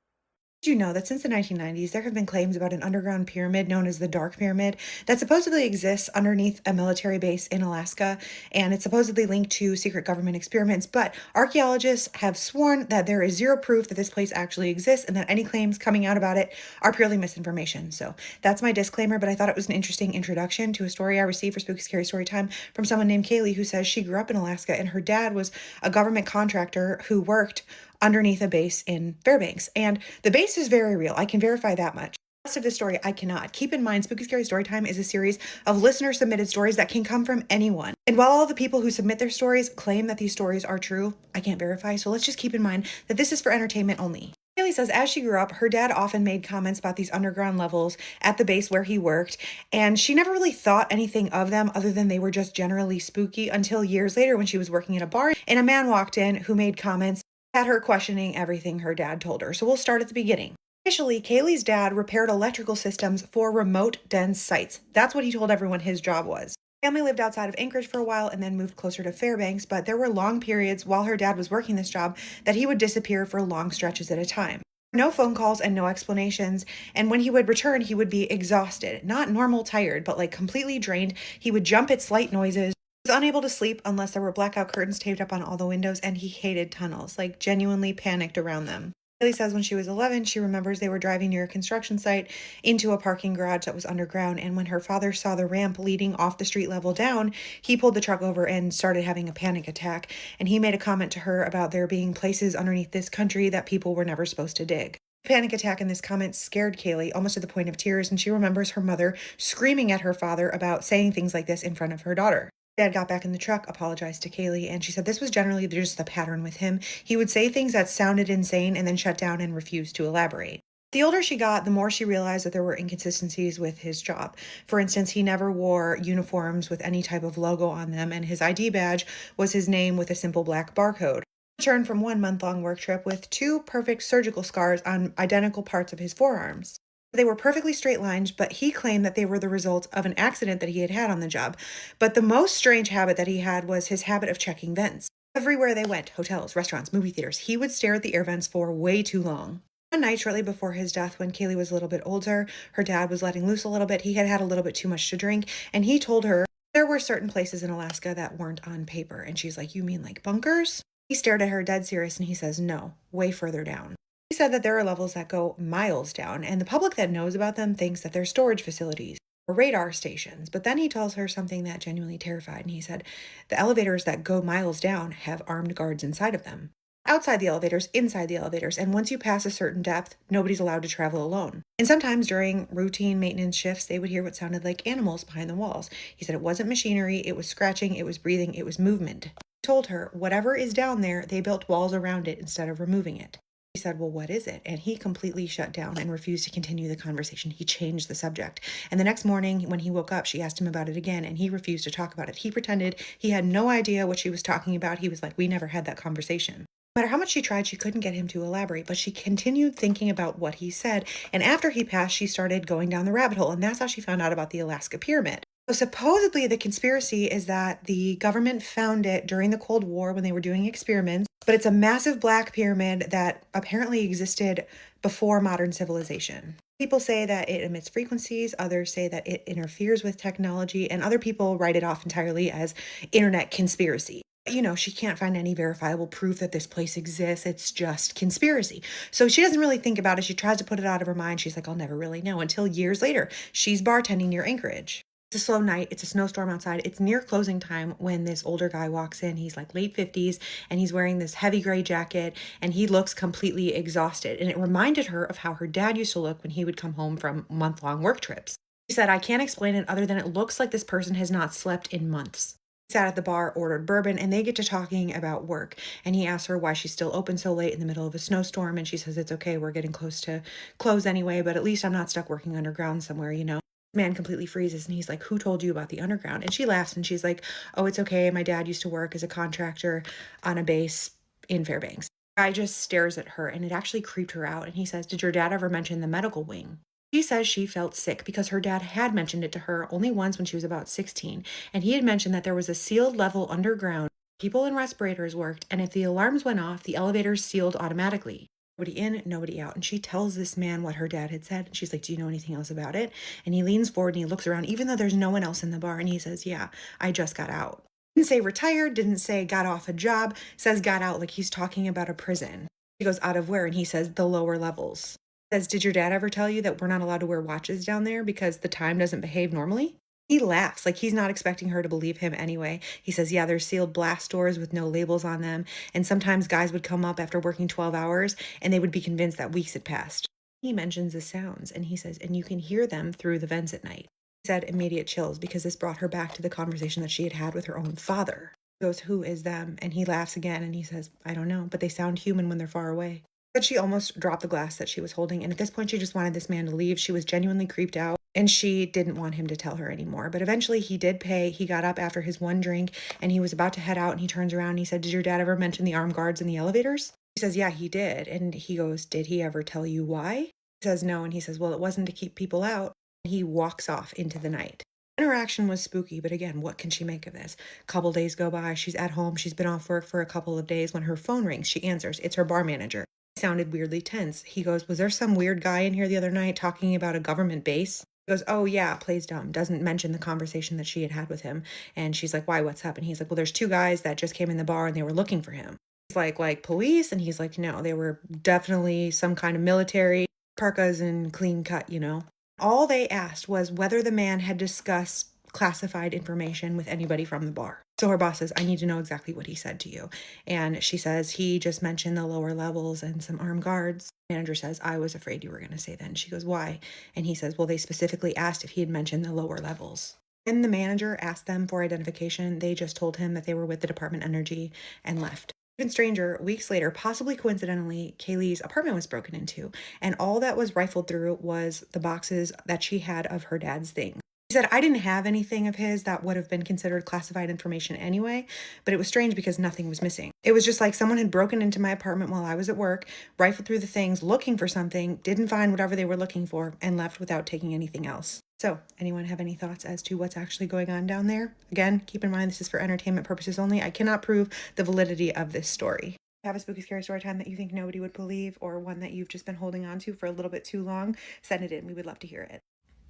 Did you know that since the 1990s, there have been claims about an underground pyramid known as the Dark Pyramid that supposedly exists underneath a military base in Alaska, and it's supposedly linked to secret government experiments, but archaeologists have sworn that there is zero proof that this place actually exists and that any claims coming out about it are purely misinformation. So that's my disclaimer, but I thought it was an interesting introduction to a story I received for Spooky Scary Storytime from someone named Kaylee who says she grew up in Alaska and her dad was a government contractor who worked underneath a base in Fairbanks. And the base is very real. I can verify that much. The rest of this story, I cannot. Keep in mind, Spooky Scary Storytime is a series of listener-submitted stories that can come from anyone. And while all the people who submit their stories claim that these stories are true, I can't verify. So let's just keep in mind that this is for entertainment only. Haley says as she grew up, her dad often made comments about these underground levels at the base where he worked, and she never really thought anything of them other than they were just generally spooky until years later when she was working in a bar and a man walked in who made comments had her questioning everything her dad told her. So we'll start at the beginning. Initially, Kaylee's dad repaired electrical systems for remote dense sites. That's what he told everyone his job was. Family lived outside of Anchorage for a while and then moved closer to Fairbanks, but there were long periods while her dad was working this job that he would disappear for long stretches at a time. No phone calls and no explanations. And when he would return, he would be exhausted, not normal tired, but like completely drained. He would jump at slight noises. He was unable to sleep unless there were blackout curtains taped up on all the windows, and he hated tunnels, like genuinely panicked around them. Haley says when she was 11, she remembers they were driving near a construction site into a parking garage that was underground, and when her father saw the ramp leading off the street level down, he pulled the truck over and started having a panic attack, and he made a comment to her about there being places underneath this country that people were never supposed to dig. The panic attack in this comment scared Kaylee almost to the point of tears, and she remembers her mother screaming at her father about saying things like this in front of her daughter. Dad got back in the truck, apologized to Kaylee, and she said this was generally just the pattern with him. He would say things that sounded insane and then shut down and refuse to elaborate. The older she got, the more she realized that there were inconsistencies with his job. For instance, he never wore uniforms with any type of logo on them, and his ID badge was his name with a simple black barcode. He returned from 1 month-long work trip with 2 perfect surgical scars on identical parts of his forearms. They were perfectly straight lines, but he claimed that they were the result of an accident that he had had on the job. But the most strange habit that he had was his habit of checking vents. Everywhere they went, hotels, restaurants, movie theaters, he would stare at the air vents for way too long. One night shortly before his death, when Kaylee was a little bit older, her dad was letting loose a little bit. He had had a little bit too much to drink, and he told her there were certain places in Alaska that weren't on paper. And she's like, "You mean like bunkers?" He stared at her dead serious, and he says, "No, way further down." He said that there are levels that go miles down, and the public that knows about them thinks that they're storage facilities or radar stations. But then he tells her something that genuinely terrified, and he said, the elevators that go miles down have armed guards inside of them. Outside the elevators, inside the elevators, and once you pass a certain depth, nobody's allowed to travel alone. And sometimes during routine maintenance shifts, they would hear what sounded like animals behind the walls. He said it wasn't machinery, it was scratching, it was breathing, it was movement. He told her, whatever is down there, they built walls around it instead of removing it. She said, well, what is it? And he completely shut down and refused to continue the conversation. He changed the subject. And the next morning when he woke up, she asked him about it again, and he refused to talk about it. He pretended he had no idea what she was talking about. He was like, we never had that conversation. No matter how much she tried, she couldn't get him to elaborate, but she continued thinking about what he said. And after he passed, she started going down the rabbit hole, and that's how she found out about the Alaska Pyramid. So supposedly the conspiracy is that the government found it during the Cold War when they were doing experiments, but it's a massive black pyramid that apparently existed before modern civilization. People say that it emits frequencies, others say that it interferes with technology, and other people write it off entirely as internet conspiracy. You know, she can't find any verifiable proof that this place exists. It's just conspiracy. So she doesn't really think about it. She tries to put it out of her mind. She's like, I'll never really know, until years later. She's bartending near Anchorage. It's a slow night. It's a snowstorm outside. It's near closing time when this older guy walks in. He's like late 50s, and he's wearing this heavy gray jacket, and he looks completely exhausted. And it reminded her of how her dad used to look when he would come home from month-long work trips. She said, I can't explain it other than it looks like this person has not slept in months. He sat at the bar, ordered bourbon, and they get to talking about work. And he asks her why she's still open so late in the middle of a snowstorm. And she says, it's okay. We're getting close to close anyway, but at least I'm not stuck working underground somewhere, you know. Man completely freezes, and he's like, who told you about the underground? And she laughs, and she's like, oh, it's okay. My dad used to work as a contractor on a base in Fairbanks. The guy just stares at her, and it actually creeped her out. And he says, did your dad ever mention the medical wing? She says she felt sick because her dad had mentioned it to her only once when she was about 16. And he had mentioned that there was a sealed level underground. People in respirators worked, and if the alarms went off, the elevators sealed automatically. Nobody in, nobody out. And she tells this man what her dad had said. And she's like, do you know anything else about it? And he leans forward and he looks around, even though there's no one else in the bar. And he says, yeah, I just got out. Didn't say retired, didn't say got off a job, says got out like he's talking about a prison. He goes, out of where? And he says, the lower levels. He says, did your dad ever tell you that we're not allowed to wear watches down there because the time doesn't behave normally? He laughs like he's not expecting her to believe him anyway. He says, yeah, there's sealed blast doors with no labels on them. And sometimes guys would come up after working 12 hours and they would be convinced that weeks had passed. He mentions the sounds, and he says, and you can hear them through the vents at night. He said immediate chills because this brought her back to the conversation that she had had with her own father. He goes, who is them? And he laughs again and he says, I don't know, but they sound human when they're far away. But she almost dropped the glass that she was holding, and at this point she just wanted this man to leave. She was genuinely creeped out, and she didn't want him to tell her anymore. But eventually he did pay. He got up after his one drink, and he was about to head out, and he turns around and he said, did your dad ever mention the armed guards in the elevators? She says, yeah, he did. And he goes, did he ever tell you why? He says, no. And he says, well, it wasn't to keep people out. And he walks off into the night. Interaction was spooky, but again, what can she make of this? A couple days go by. She's at home. She's been off work for a couple of days. When her phone rings, she answers. It's her bar manager. Sounded weirdly tense. He goes, was there some weird guy in here the other night talking about a government base? He goes, oh yeah, plays dumb. Doesn't mention the conversation that she had with him. And she's like, why, what's up? And he's like, well, there's two guys that just came in the bar and they were looking for him. He's like police? And he's like, no, they were definitely some kind of military, parkas and clean cut, you know. All they asked was whether the man had discussed classified information with anybody from the bar. So her boss says, I need to know exactly what he said to you. And she says, he just mentioned the lower levels and some armed guards. Manager says, I was afraid you were going to say that. And she goes, why? And he says, well, they specifically asked if he had mentioned the lower levels. When the manager asked them for identification, they just told him that they were with the Department of Energy and left. Even stranger, weeks later, possibly coincidentally, Kaylee's apartment was broken into, and all that was rifled through was the boxes that she had of her dad's things. He said, I didn't have anything of his that would have been considered classified information anyway, but it was strange because nothing was missing. It was just like someone had broken into my apartment while I was at work, rifled through the things, looking for something, didn't find whatever they were looking for, and left without taking anything else. So, anyone have any thoughts as to what's actually going on down there? Again, keep in mind this is for entertainment purposes only. I cannot prove the validity of this story. Have a spooky scary story time that you think nobody would believe, or one that you've just been holding on to for a little bit too long, send it in. We would love to hear it.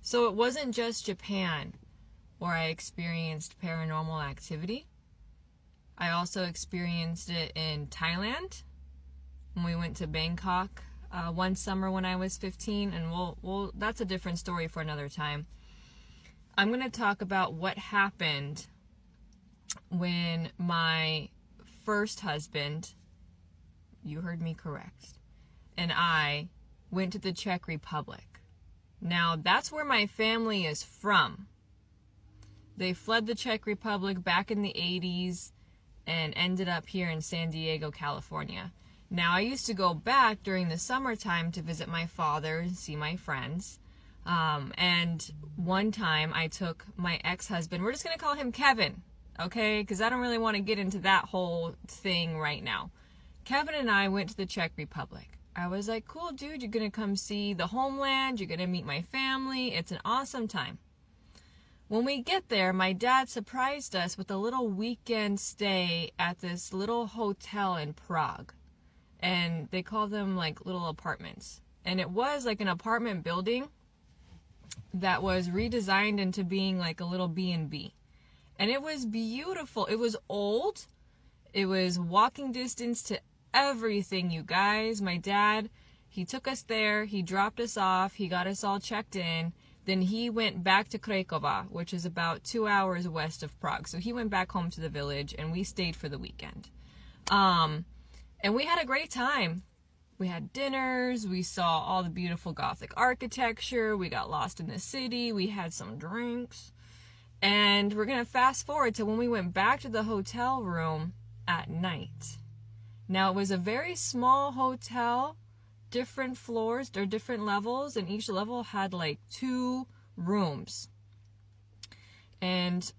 So it wasn't just Japan where I experienced paranormal activity. I also experienced it in Thailand when we went to Bangkok one summer when I was 15, and we'll that's a different story for another time. I'm going to talk about what happened when my first husband, you heard me correct, and I went to the Czech Republic. Now, that's where my family is from. They fled the Czech Republic back in the 80s and ended up here in San Diego, California. Now, I used to go back during the summertime to visit my father and see my friends. And one time I took my ex-husband, we're just going to call him Kevin, okay? Because I don't really want to get into that whole thing right now. Kevin and I went to the Czech Republic. I was like, cool, dude, you're going to come see the homeland. You're going to meet my family. It's an awesome time. When we get there, my dad surprised us with a little weekend stay at this little hotel in Prague. And they call them like little apartments. And it was like an apartment building that was redesigned into being like a little B&B. And it was beautiful. It was old. It was walking distance to everything, you guys. My dad, he took us there, he dropped us off, he got us all checked in, then he went back to Krakova, which is about 2 hours west of Prague. So he went back home to the village, and we stayed for the weekend. And we had a great time. We had dinners, we saw all the beautiful Gothic architecture, we got lost in the city, we had some drinks, and we're gonna fast forward to when we went back to the hotel room at night. Now, it was a very small hotel, different floors or different levels, and each level had like 2 rooms. And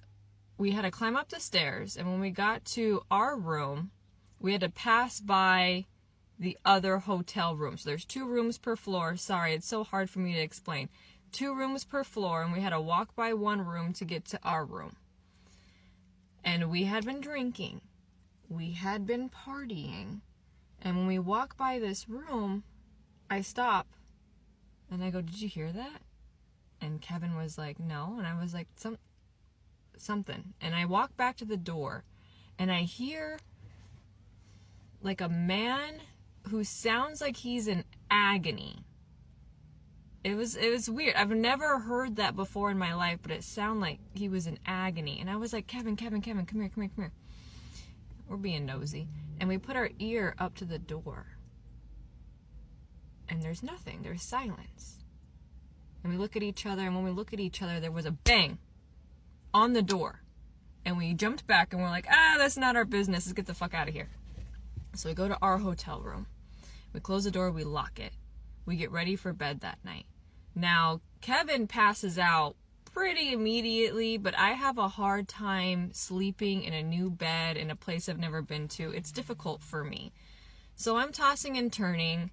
we had to climb up the stairs, and when we got to our room, we had to pass by the other hotel room. So there's 2 rooms per floor. Sorry, it's so hard for me to explain. 2 rooms per floor, and we had to walk by one room to get to our room. And we had been drinking. We had been partying, and when we walk by this room, I stop, and I go, did you hear that? And Kevin was like, no, and I was like, something, and I walk back to the door, and I hear like a man who sounds like he's in agony. It was weird. I've never heard that before in my life, but it sounded like he was in agony, and I was like, Kevin, come here. We're being nosy. And we put our ear up to the door. And there's nothing. There's silence. And we look at each other, and when we look at each other, there was a bang on the door. And we jumped back, and we're like, that's not our business. Let's get the fuck out of here. So we go to our hotel room. We close the door, we lock it. We get ready for bed that night. Now, Kevin passes out pretty immediately, but I have a hard time sleeping in a new bed in a place I've never been to. It's difficult for me. So I'm tossing and turning,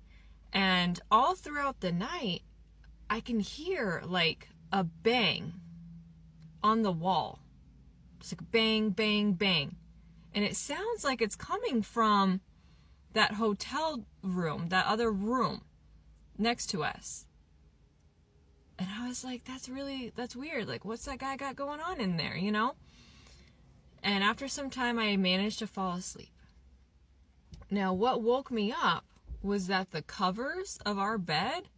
and all throughout the night, I can hear like a bang on the wall. It's like bang, bang, bang. And it sounds like it's coming from that hotel room, that other room next to us. And I was like, that's weird. Like, what's that guy got going on in there, you know? And after some time, I managed to fall asleep. Now, what woke me up was that the covers of our bed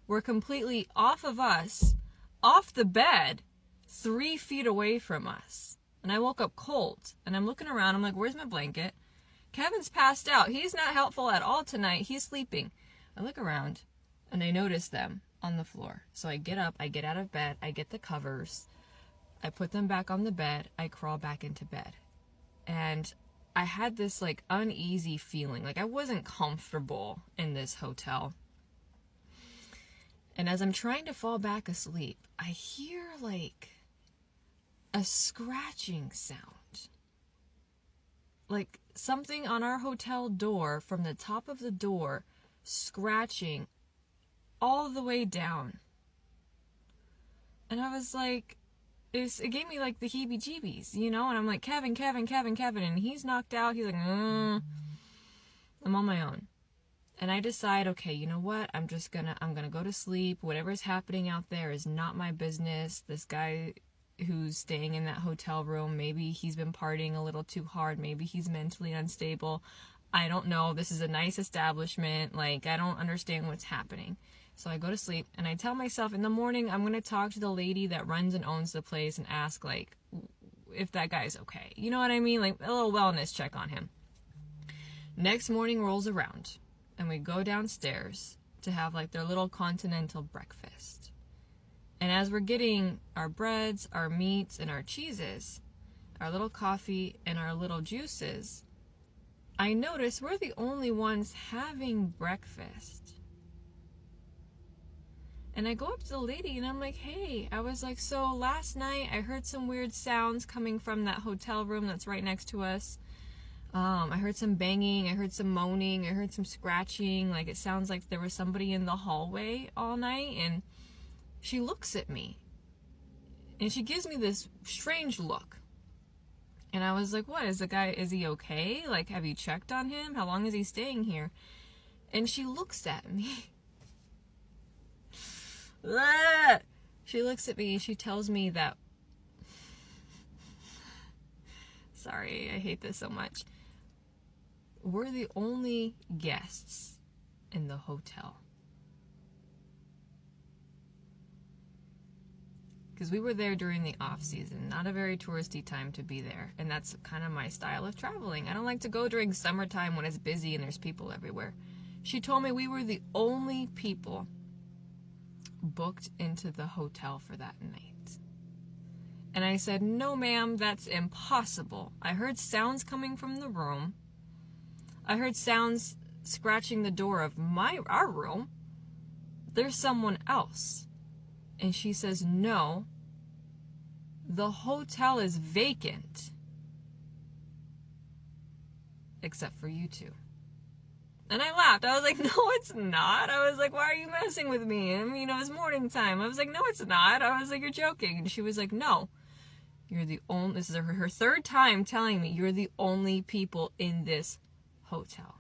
were completely off of us, off the bed, 3 feet away from us. And I woke up cold. And I'm looking around. I'm like, where's my blanket? Kevin's passed out. He's not helpful at all tonight. He's sleeping. I look around, and I notice them on the floor. So I get up. I get out of bed. I get the covers. I put them back on the bed. I crawl back into bed. And I had this like uneasy feeling. Like I wasn't comfortable in this hotel. And as I'm trying to fall back asleep, I hear like a scratching sound. Like something on our hotel door, from the top of the door, scratching all the way down. And I was like, it gave me like the heebie-jeebies, you know? And I'm like, Kevin. And he's knocked out. He's like, I'm on my own. And I decide, okay, you know what? I'm gonna go to sleep. Whatever's happening out there is not my business. This guy who's staying in that hotel room, maybe he's been partying a little too hard. Maybe he's mentally unstable. I don't know. This is a nice establishment. Like, I don't understand what's happening. So I go to sleep, and I tell myself in the morning, I'm going to talk to the lady that runs and owns the place and ask, like, if that guy's okay. You know what I mean? Like, a little wellness check on him. Next morning rolls around, and we go downstairs to have, like, their little continental breakfast. And as we're getting our breads, our meats, and our cheeses, our little coffee, and our little juices, I notice we're the only ones having breakfast. And I go up to the lady and I'm like, hey, I was like, so last night I heard some weird sounds coming from that hotel room that's right next to us. I heard some banging, I heard some moaning, I heard some scratching. Like, it sounds like there was somebody in the hallway all night. And she looks at me and she gives me this strange look. And I was like, what, is he okay? Like, have you checked on him? How long is he staying here? And she looks at me. She looks at me and she tells me that, sorry, I hate this so much. We're the only guests in the hotel. Because we were there during the off season, not a very touristy time to be there. And that's kind of my style of traveling. I don't like to go during summertime when it's busy and there's people everywhere. She told me we were the only people booked into the hotel for that night. And I said, no ma'am, that's impossible. I heard sounds coming from the room. I heard sounds scratching the door of our room. There's someone else. And she says, no, the hotel is vacant. Except for you two. And I laughed. I was like, no, it's not. I was like, why are you messing with me? I mean, it was morning time. I was like, no, it's not. I was like, you're joking. And she was like, no, you're the only, this is her third time telling me, you're the only people in this hotel.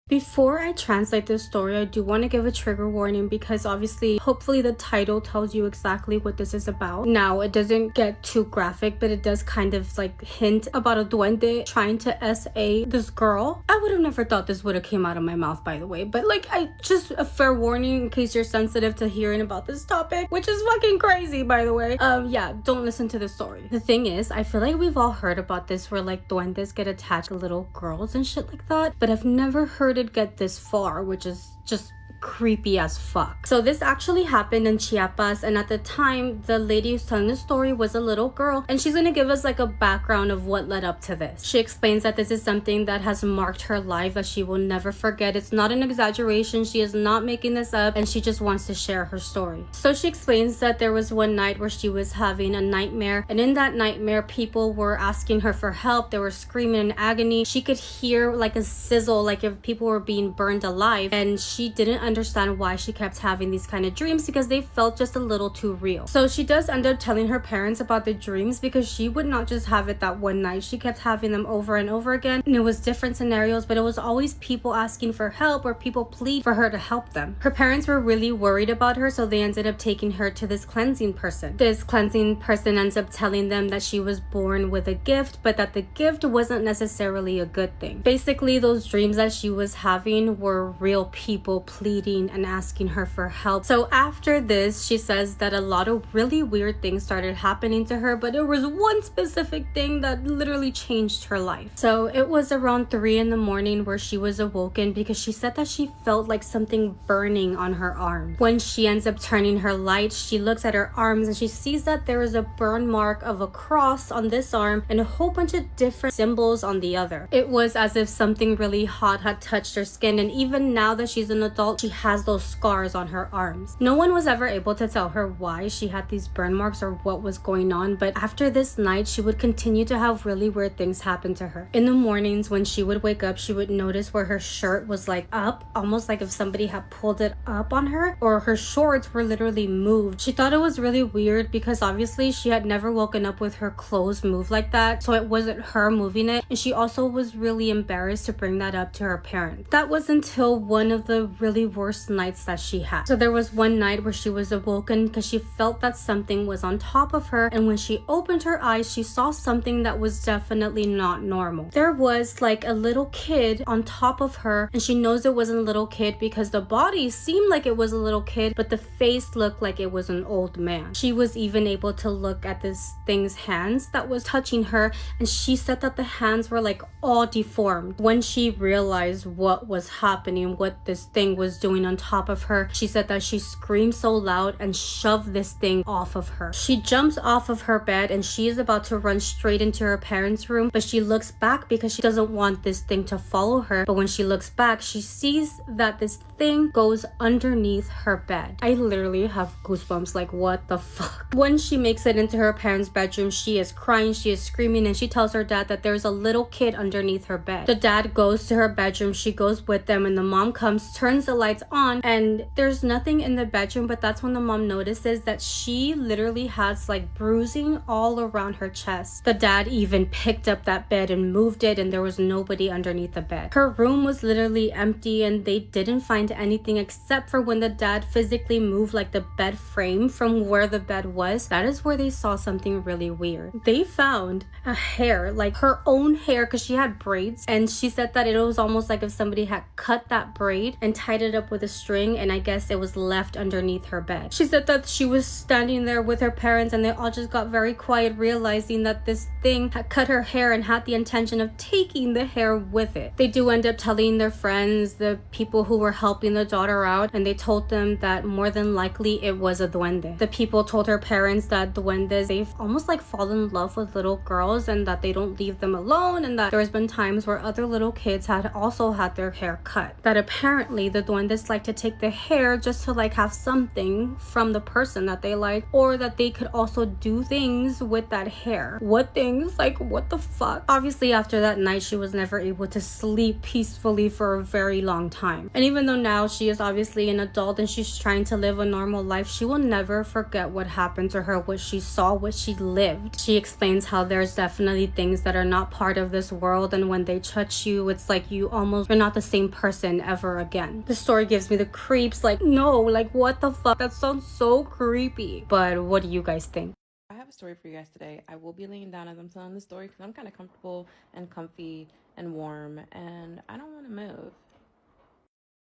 Before I translate this story, I do want to give a trigger warning because obviously, hopefully the title tells you exactly what this is about. Now, it doesn't get too graphic, but it does kind of like hint about a duende trying to SA this girl. I would have never thought this would have came out of my mouth, by the way, but like, just a fair warning in case you're sensitive to hearing about this topic, which is fucking crazy, by the way. Yeah, don't listen to this story. The thing is, I feel like we've all heard about this where like duendes get attached to little girls and shit like that, but I've never heard it get this far, which is just creepy as fuck. So this actually happened in Chiapas, and at the time, the lady who's telling the story was a little girl, and she's gonna give us like a background of what led up to this. She explains that this is something that has marked her life that she will never forget. It's not an exaggeration. She is not making this up, and she just wants to share her story. So she explains that there was one night where she was having a nightmare, and in that nightmare, people were asking her for help. They were screaming in agony. She could hear like a sizzle, like if people were being burned alive, and she didn't understand why she kept having these kind of dreams because they felt just a little too real. So she does end up telling her parents about the dreams because she would not just have it that one night. She kept having them over and over again, and it was different scenarios, but it was always people asking for help or people plead for her to help them. Her parents were really worried about her, so they ended up taking her to this cleansing person. This cleansing person ends up telling them that she was born with a gift, but that the gift wasn't necessarily a good thing. Basically, those dreams that she was having were real people pleading and asking her for help. So after this, she says that a lot of really weird things started happening to her, but there was one specific thing that literally changed her life. So it was around 3 in the morning where she was awoken because she said that she felt like something burning on her arm. When she ends up turning her light, she looks at her arms and she sees that there is a burn mark of a cross on this arm and a whole bunch of different symbols on the other. It was as if something really hot had touched her skin, and even now that she's an adult, she has those scars on her arms. No one was ever able to tell her why she had these burn marks or what was going on, but after this night, she would continue to have really weird things happen to her. In the mornings, when she would wake up, she would notice where her shirt was like up, almost like if somebody had pulled it up on her, or her shorts were literally moved. She thought it was really weird because obviously she had never woken up with her clothes moved like that, so it wasn't her moving it, and she also was really embarrassed to bring that up to her parents. That was until one of the really worst nights that she had. So there was one night where she was awoken because she felt that something was on top of her, and when she opened her eyes, she saw something that was definitely not normal. There was like a little kid on top of her, and she knows it wasn't a little kid because the body seemed like it was a little kid, but the face looked like it was an old man. She was even able to look at this thing's hands that was touching her, and she said that the hands were like all deformed. When she realized what was happening, what this thing was doing on top of her, she said that she screamed so loud and shoved this thing off of her. She jumps off of her bed and she is about to run straight into her parents' room, but she looks back because she doesn't want this thing to follow her. But when she looks back, she sees that this thing goes underneath her bed. I literally have goosebumps, like what the fuck. When she makes it into her parents' bedroom, she is crying, she is screaming, and she tells her dad that there's a little kid underneath her bed. The dad goes to her bedroom, she goes with them, and the mom comes, turns the lights on, and there's nothing in the bedroom, but that's when the mom notices that she literally has like bruising all around her chest. The dad even picked up that bed and moved it, and there was nobody underneath the bed. Her room was literally empty, and they didn't find anything except for when the dad physically moved like the bed frame from where the bed was. That is where they saw something really weird. They found a hair, like her own hair, because she had braids, and she said that it was almost like if somebody had cut that braid and tied it up with a string, and I guess it was left underneath her bed. She said that she was standing there with her parents and they all just got very quiet, realizing that this thing had cut her hair and had the intention of taking the hair with it. They do end up telling their friends, the people who were helping the daughter out, and they told them that more than likely it was a duende. The people told her parents that duendes, they've almost like fallen in love with little girls and that they don't leave them alone, and that there's been times where other little kids had also had their hair cut. That apparently the duendes like to take the hair just to like have something from the person that they like, or that they could also do things with that hair. What things? Like what the fuck? Obviously after that night, she was never able to sleep peacefully for a very long time. And even though now she is obviously an adult and she's trying to live a normal life, she will never forget what happened to her, what she saw, what she lived. She explains how there's definitely things that are not part of this world, and when they touch you, it's like you're not the same person ever again. The story gives me the creeps, like no, like what the fuck? That sounds so creepy. But what do you guys think? I have a story for you guys today. I will be laying down as I'm telling the story because I'm kind of comfortable and comfy and warm, and I don't want to move.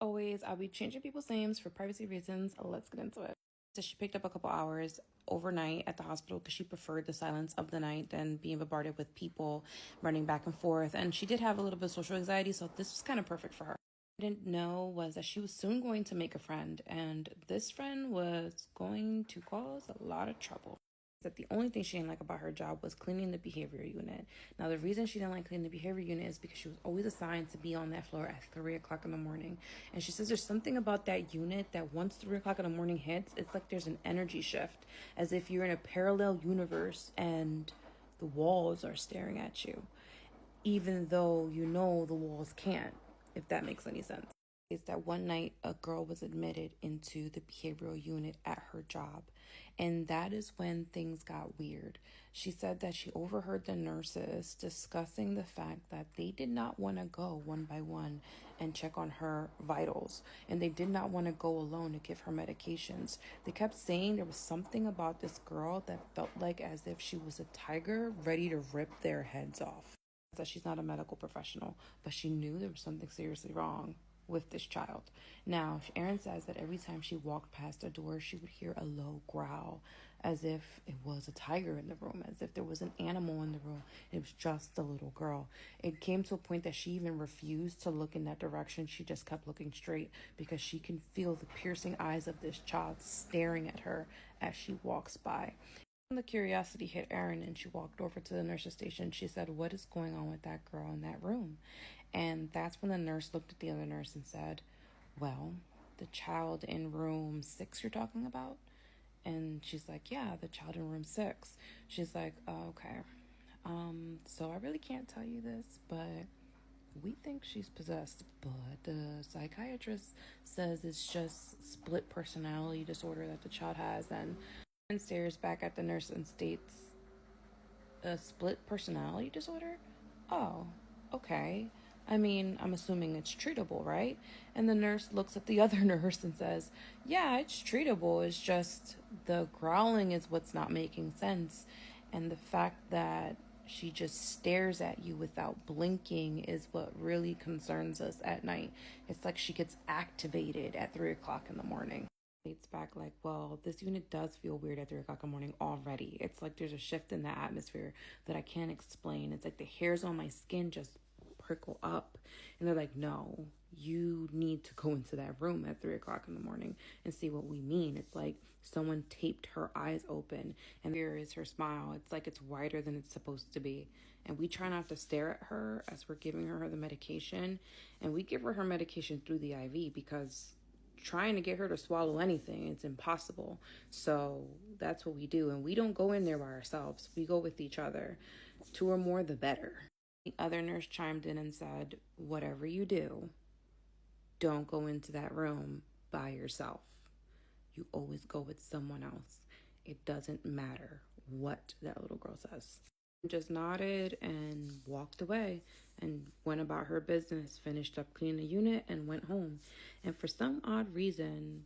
Always, I'll be changing people's names for privacy reasons. Let's get into it. So she picked up a couple hours overnight at the hospital because she preferred the silence of the night than being bombarded with people running back and forth. And she did have a little bit of social anxiety, so this was kind of perfect for her. Didn't know was that she was soon going to make a friend, and this friend was going to cause a lot of trouble. That the only thing she didn't like about her job was cleaning the behavior unit. Now, the reason she didn't like cleaning the behavior unit is because she was always assigned to be on that floor at 3 o'clock in the morning. And she says there's something about that unit that once 3 o'clock in the morning hits, it's like there's an energy shift, as if you're in a parallel universe and the walls are staring at you, even though you know the walls can't, if that makes any sense. Is that one night a girl was admitted into the behavioral unit at her job, and that is when things got weird. She said that she overheard the nurses discussing the fact that they did not want to go one by one and check on her vitals, and they did not want to go alone to give her medications. They kept saying there was something about this girl that felt like as if she was a tiger ready to rip their heads off. That she's not a medical professional, but she knew there was something seriously wrong with this child. Now, Erin says that every time she walked past a door, she would hear a low growl, as if it was a tiger in the room, as if there was an animal in the room. It was just a little girl. It came to a point that she even refused to look in that direction. She just kept looking straight because she can feel the piercing eyes of this child staring at her as she walks by. When the curiosity hit Erin and she walked over to the nurse's station, she said, "What is going on with that girl in that room?" And that's when the nurse looked at the other nurse and said, "Well, the child in room 6 you're talking about?" And she's like, "Yeah, the child in room 6. She's like, "Oh, okay. So I really can't tell you this, but we think she's possessed, but the psychiatrist says it's just split personality disorder that the child has." And stares back at the nurse and states, "A split personality disorder? Oh, okay. I mean, I'm assuming it's treatable, right?" And the nurse looks at the other nurse and says, "Yeah, it's treatable. It's just the growling is what's not making sense. And the fact that she just stares at you without blinking is what really concerns us at night. It's like she gets activated at 3 o'clock in the morning." It's back like, "Well, this unit does feel weird at 3 o'clock in the morning already. It's like there's a shift in the atmosphere that I can't explain. It's like the hairs on my skin just prickle up." And they're like, "No, you need to go into that room at 3 o'clock in the morning and see what we mean." It's like someone taped her eyes open, and here is her smile. It's like it's wider than it's supposed to be. And we try not to stare at her as we're giving her the medication. And we give her medication through the IV because trying to get her to swallow anything, it's impossible. So that's what we do. And we don't go in there by ourselves. We go with each other. 2 or more, the better. The other nurse chimed in and said, "Whatever you do, don't go into that room by yourself. You always go with someone else. It doesn't matter what that little girl says." Just nodded and walked away and went about her business, finished up cleaning the unit and went home. And for some odd reason,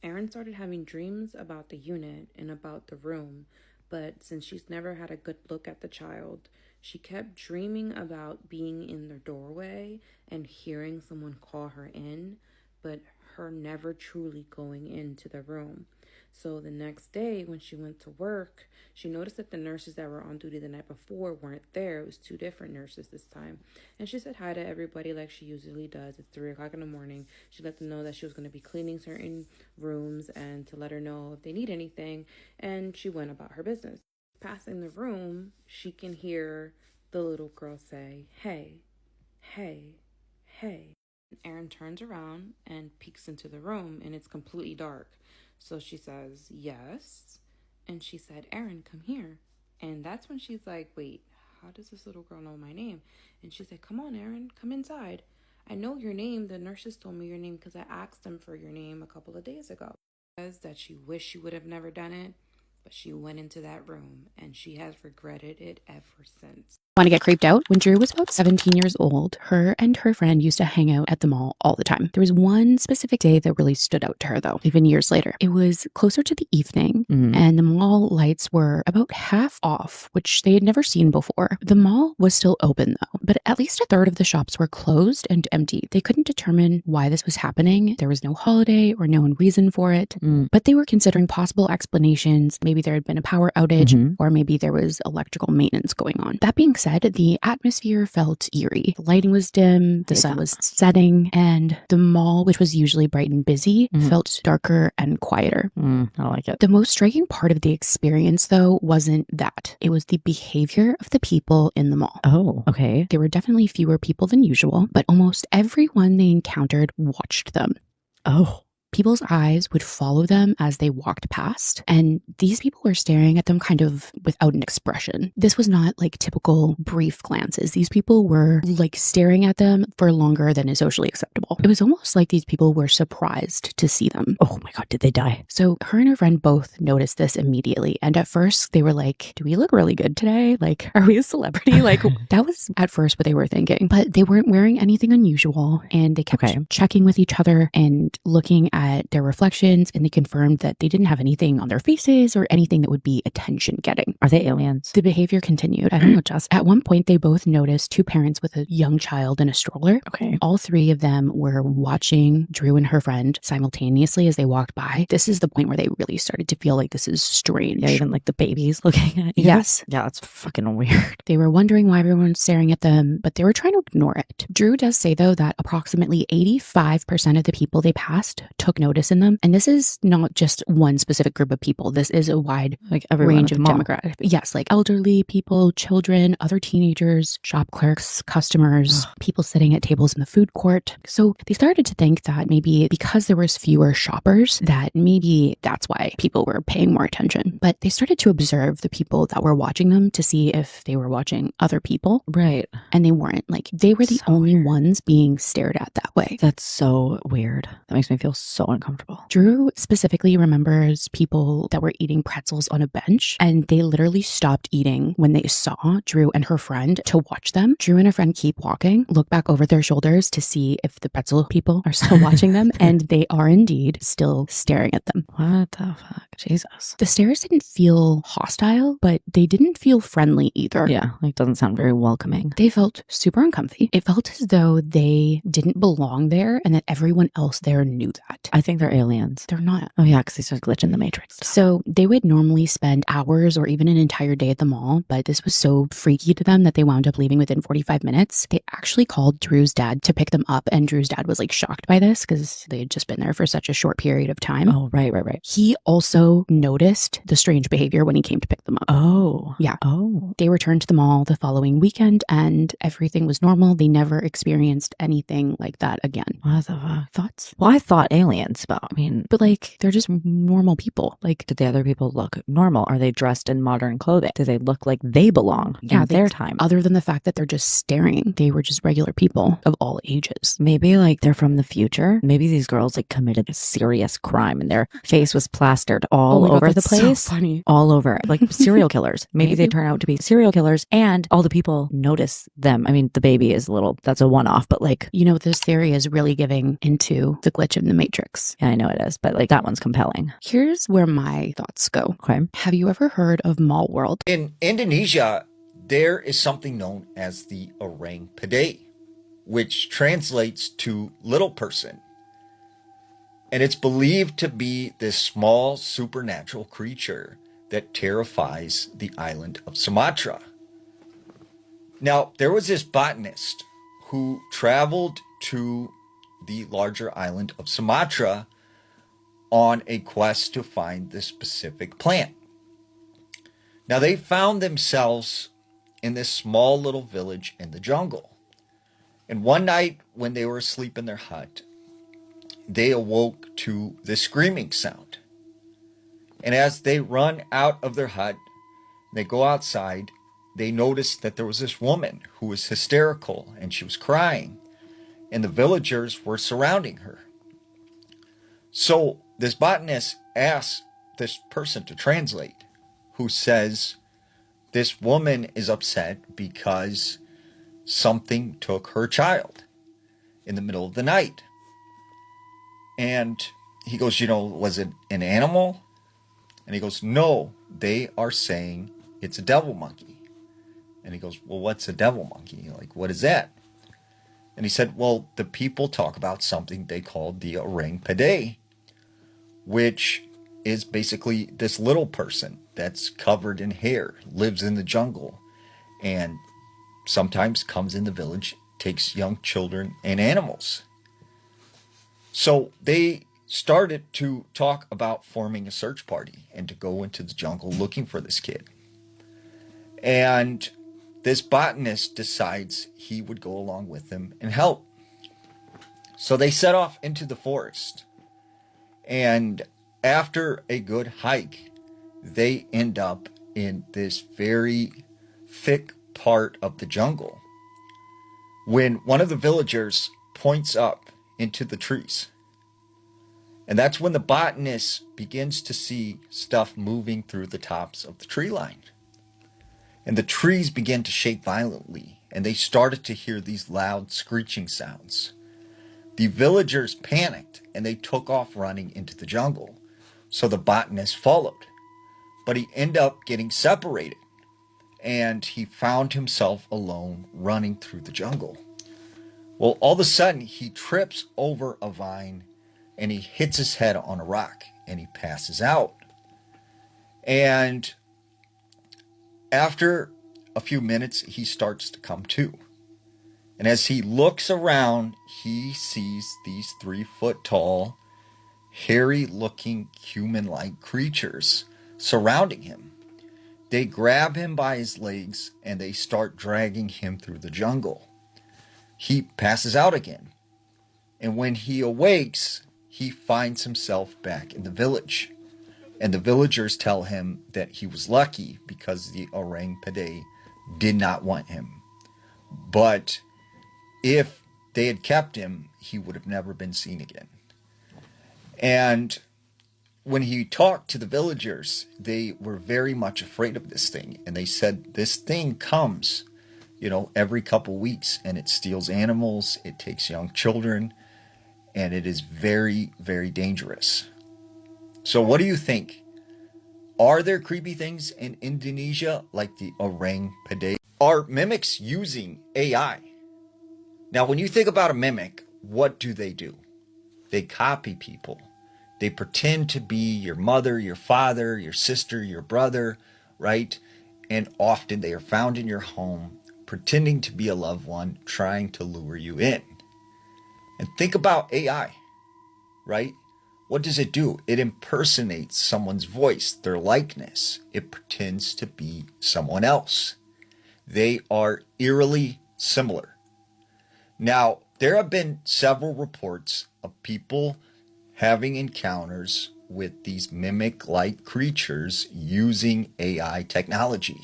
Erin started having dreams about the unit and about the room. But since she's never had a good look at the child, she kept dreaming about being in the doorway and hearing someone call her in, but her never truly going into the room. So the next day when she went to work, she noticed that the nurses that were on duty the night before weren't there. It was 2 different nurses this time. And she said hi to everybody like she usually does. It's 3 o'clock in the morning. She let them know that she was going to be cleaning certain rooms and to let her know if they need anything. And she went about her business. Passing the room, she can hear the little girl say, "Hey, hey, hey." Erin turns around and peeks into the room, and it's completely dark. So she says, "Yes." And she said, "Erin, come here." And that's when she's like, "Wait, how does this little girl know my name?" And she said, "Come on, Erin, come inside. I know your name. The nurses told me your name because I asked them for your name a couple of days ago." She says that she wished she would have never done it, but she went into that room, and she has regretted it ever since. Want to get creeped out? When Drew was about 17 years old, her and her friend used to hang out at the mall all the time. There was one specific day that really stood out to her, though, even years later. It was closer to the evening, and the mall lights were about half off, which they had never seen before. The mall was still open, though, but at least a third of the shops were closed and empty. They couldn't determine why this was happening. There was no holiday or known reason for it, but they were considering possible explanations. Maybe there had been a power outage, or maybe there was electrical maintenance going on. That being said, the atmosphere felt eerie. The lighting was dim, the sun was setting, and the mall, which was usually bright and busy, felt darker and quieter. I like it. The most striking part of the experience, though, wasn't that. It was the behavior of the people in the mall. Oh, okay. There were definitely fewer people than usual, but almost everyone they encountered watched them. Oh. People's eyes would follow them as they walked past, and these people were staring at them kind of without an expression. This was not like typical brief glances. These people were like staring at them for longer than is socially acceptable. It was almost like these people were surprised to see them. Oh my God, did they die? So her and her friend both noticed this immediately, and at first they were like, do we look really good today? Like, are we a celebrity? Like, that was at first what they were thinking, but they weren't wearing anything unusual, and they kept checking with each other and looking at their reflections, and they confirmed that they didn't have anything on their faces or anything that would be attention getting. Are they aliens? The behavior continued. I don't know, just at one point they both noticed two parents with a young child in a stroller. Okay. All three of them were watching Drew and her friend simultaneously as they walked by. This is the point where they really started to feel like this is strange. Yeah, even like the babies looking at you. Yes. Yeah, it's fucking weird. They were wondering why everyone was staring at them, but they were trying to ignore it. Drew does say, though, that approximately 85% of the people they passed took notice in them. And this is not just one specific group of people. This is a wide range of demographics. Yes, like elderly people, children, other teenagers, shop clerks, customers, people sitting at tables in the food court. So they started to think that maybe because there was fewer shoppers, that maybe that's why people were paying more attention. But they started to observe the people that were watching them to see if they were watching other people. Right. And they weren't. Like, they were the only ones being stared at that way. That's so weird. That makes me feel so uncomfortable. Drew specifically remembers people that were eating pretzels on a bench, and they literally stopped eating when they saw Drew and her friend to watch them. Drew and her friend keep walking, look back over their shoulders to see if the pretzel people are still watching them, and they are indeed still staring at them. What the fuck? Jesus. The stares didn't feel hostile, but they didn't feel friendly either. Yeah, like doesn't sound very welcoming. They felt super uncomfy. It felt as though they didn't belong there and that everyone else there knew that. I think they're aliens. They're not. Oh yeah, because they started glitching the Matrix. So they would normally spend hours or even an entire day at the mall, but this was so freaky to them that they wound up leaving within 45 minutes. They actually called Drew's dad to pick them up, and Drew's dad was like shocked by this because they had just been there for such a short period of time. Oh, right. He also noticed the strange behavior when he came to pick them up. Oh. Yeah. Oh. They returned to the mall the following weekend, and everything was normal. They never experienced anything like that again. What the fuck? Thoughts? Well, I thought aliens, but I mean... But like, they're just normal people. Like, did the other people look normal? Are they dressed in modern clothing? Do they look like they belong in their time? Other than the fact that they're just staring, they were just regular people of all ages. Maybe like they're from the future. Maybe these girls like committed a serious crime and their face was plastered all over the place. So funny. All over. Like serial killers. Maybe they turn out to be serial killers and all the people notice them. I mean, the baby is that's a one-off, but like... You know, this theory is really giving into the glitch in the Matrix. Yeah, I know it is, but like that one's compelling. Here's where my thoughts go. Okay. Have you ever heard of Mall World? In Indonesia, there is something known as the orang peday, which translates to little person. And it's believed to be this small supernatural creature that terrifies the island of Sumatra. Now, there was this botanist who traveled to the larger island of Sumatra on a quest to find this specific plant. Now, they found themselves in this small little village in the jungle. And one night when they were asleep in their hut, they awoke to the screaming sound. And as they run out of their hut, they go outside, they noticed that there was this woman who was hysterical and she was crying, and the villagers were surrounding her. So this botanist asks this person to translate, who says, this woman is upset because something took her child in the middle of the night. And he goes, was it an animal? And he goes, no, they are saying it's a devil monkey. And he goes, well, what's a devil monkey? Like, what is that? And he said, well, the people talk about something they call the orang peday, which is basically this little person that's covered in hair, lives in the jungle, and sometimes comes in the village, takes young children and animals. So they started to talk about forming a search party and to go into the jungle looking for this kid. And this botanist decides he would go along with them and help. So they set off into the forest. And after a good hike, they end up in this very thick part of the jungle when one of the villagers points up into the trees. And that's when the botanist begins to see stuff moving through the tops of the tree line. And the trees began to shake violently, and they started to hear these loud screeching sounds. The villagers panicked, and they took off running into the jungle. So the botanist followed. But he ended up getting separated, and he found himself alone running through the jungle. Well, all of a sudden, he trips over a vine, and he hits his head on a rock, and he passes out. And after a few minutes, he starts to come to. And as he looks around, he sees these 3-foot-tall, hairy-looking human-like creatures surrounding him. They grab him by his legs, and they start dragging him through the jungle. He passes out again. And when he awakes, he finds himself back in the village. And the villagers tell him that he was lucky because the orang peday did not want him. But if they had kept him, he would have never been seen again. And when he talked to the villagers, they were very much afraid of this thing. And they said, this thing comes, every couple weeks, and it steals animals, it takes young children, and it is very, very dangerous. So what do you think? Are there creepy things in Indonesia like the orang peday? Are mimics using AI? Now, when you think about a mimic, what do? They copy people. They pretend to be your mother, your father, your sister, your brother, right? And often they are found in your home, pretending to be a loved one, trying to lure you in. And think about AI, right? What does it do? It impersonates someone's voice, their likeness. It pretends to be someone else. They are eerily similar. Now, there have been several reports of people having encounters with these mimic-like creatures using AI technology.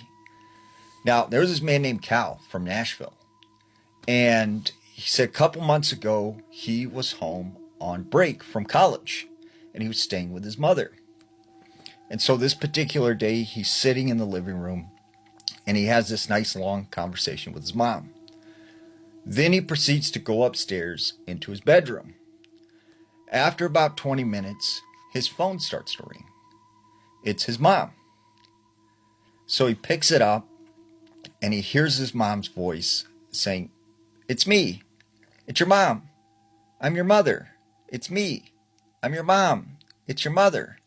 Now, there was this man named Cal from Nashville, and he said a couple months ago he was home on break from college, and he was staying with his mother. And so this particular day, he's sitting in the living room, and he has this nice long conversation with his mom. Then he proceeds to go upstairs into his bedroom. After about 20 minutes, his phone starts to ring. It's his mom. So he picks it up, and he hears his mom's voice saying, "It's me. It's your mom. I'm your mother. It's me. I'm your mom. It's your mother."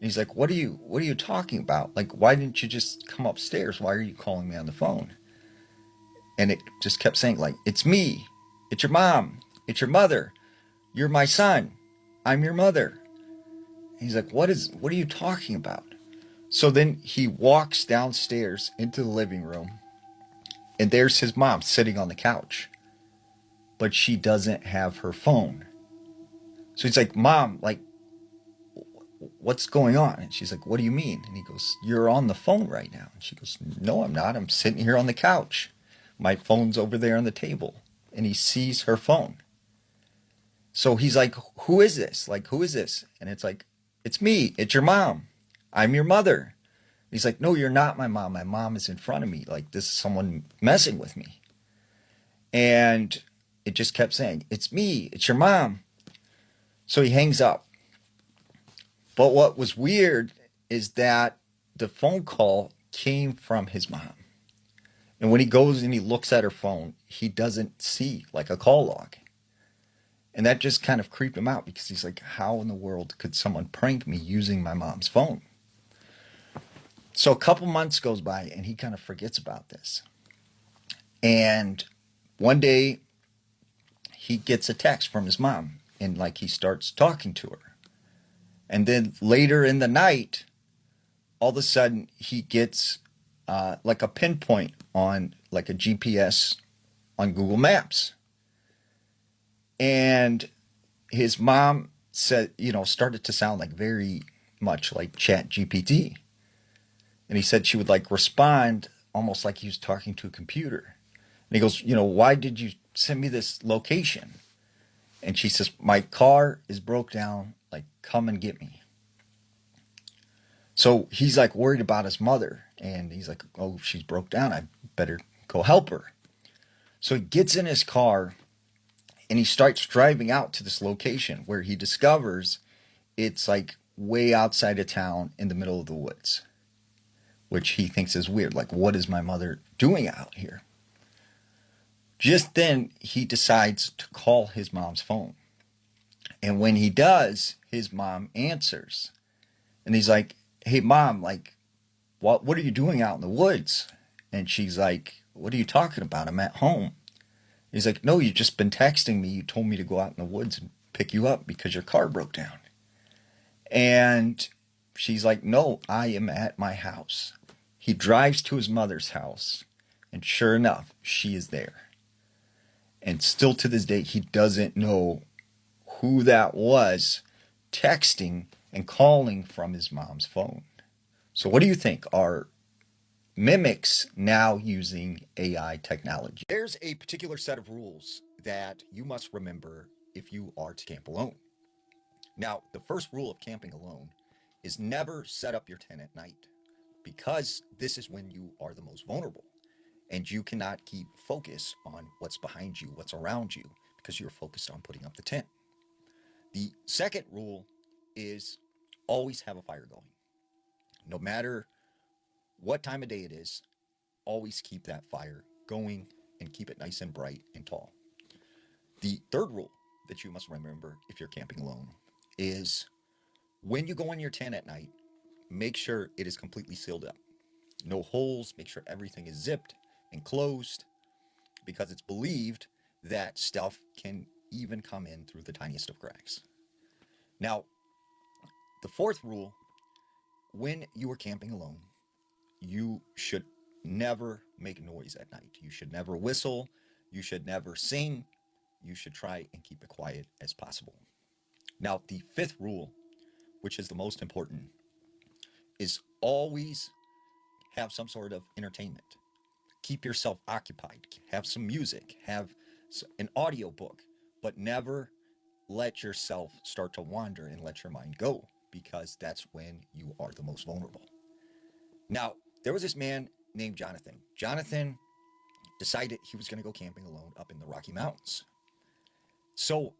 And he's like, what are you talking about? Like, why didn't you just come upstairs? Why are you calling me on the phone? And it just kept saying, like, it's me. It's your mom. It's your mother. You're my son. I'm your mother. And he's like, what are you talking about? So then he walks downstairs into the living room, and there's his mom sitting on the couch, but she doesn't have her phone. So he's like, "Mom, like, what's going on?" And she's like, "What do you mean?" And he goes, "You're on the phone right now." And she goes, "No, I'm not. I'm sitting here on the couch. My phone's over there on the table." And he sees her phone. So he's like, "Who is this? Like, who is this?" And it's like, "It's me. It's your mom. I'm your mother." He's like, "No, you're not my mom. My mom is in front of me. Like, this is someone messing with me." And it just kept saying, "It's me. It's your mom." So he hangs up. But what was weird is that the phone call came from his mom. And when he goes and he looks at her phone, he doesn't see like a call log. And that just kind of creeped him out because he's like, how in the world could someone prank me using my mom's phone? So a couple months goes by and he kind of forgets about this. And one day he gets a text from his mom, and like he starts talking to her. And then later in the night, all of a sudden he gets like a pinpoint on like a GPS on Google Maps. And his mom said, started to sound like very much like Chat GPT. And he said she would like respond almost like he was talking to a computer. And he goes, why did you send me this location? And she says, my car is broke down. Like, come and get me. So he's like worried about his mother. And he's like, oh, she's broke down. I better go help her. So he gets in his car and he starts driving out to this location where he discovers it's like way outside of town in the middle of the woods, which he thinks is weird. Like, what is my mother doing out here? Just then, he decides to call his mom's phone. And when he does, his mom answers. And he's like, hey, Mom, like, what are you doing out in the woods? And she's like, what are you talking about? I'm at home. He's like, no, you've just been texting me. You told me to go out in the woods and pick you up because your car broke down. And she's like, no, I am at my house. He drives to his mother's house. And sure enough, she is there. And still to this day, he doesn't know who that was texting and calling from his mom's phone. So what do you think? Are mimics now using AI technology? There's a particular set of rules that you must remember if you are to camp alone. Now, the first rule of camping alone is never set up your tent at night, because this is when you are the most vulnerable. And you cannot keep focus on what's behind you, what's around you, because you're focused on putting up the tent. The second rule is always have a fire going. No matter what time of day it is, always keep that fire going and keep it nice and bright and tall. The third rule that you must remember if you're camping alone is when you go in your tent at night, make sure it is completely sealed up. No holes, make sure everything is zipped and closed, because it's believed that stuff can even come in through the tiniest of cracks. Now, the fourth rule, when you are camping alone, you should never make noise at night. You should never whistle. You should never sing. You should try and keep it quiet as possible. Now, the fifth rule, which is the most important, is always have some sort of entertainment. Keep yourself occupied. Have some music. Have an audio book. But never let yourself start to wander and let your mind go, because that's when you are the most vulnerable. Now, there was this man named Jonathan. Jonathan decided he was going to go camping alone up in the Rocky Mountains. So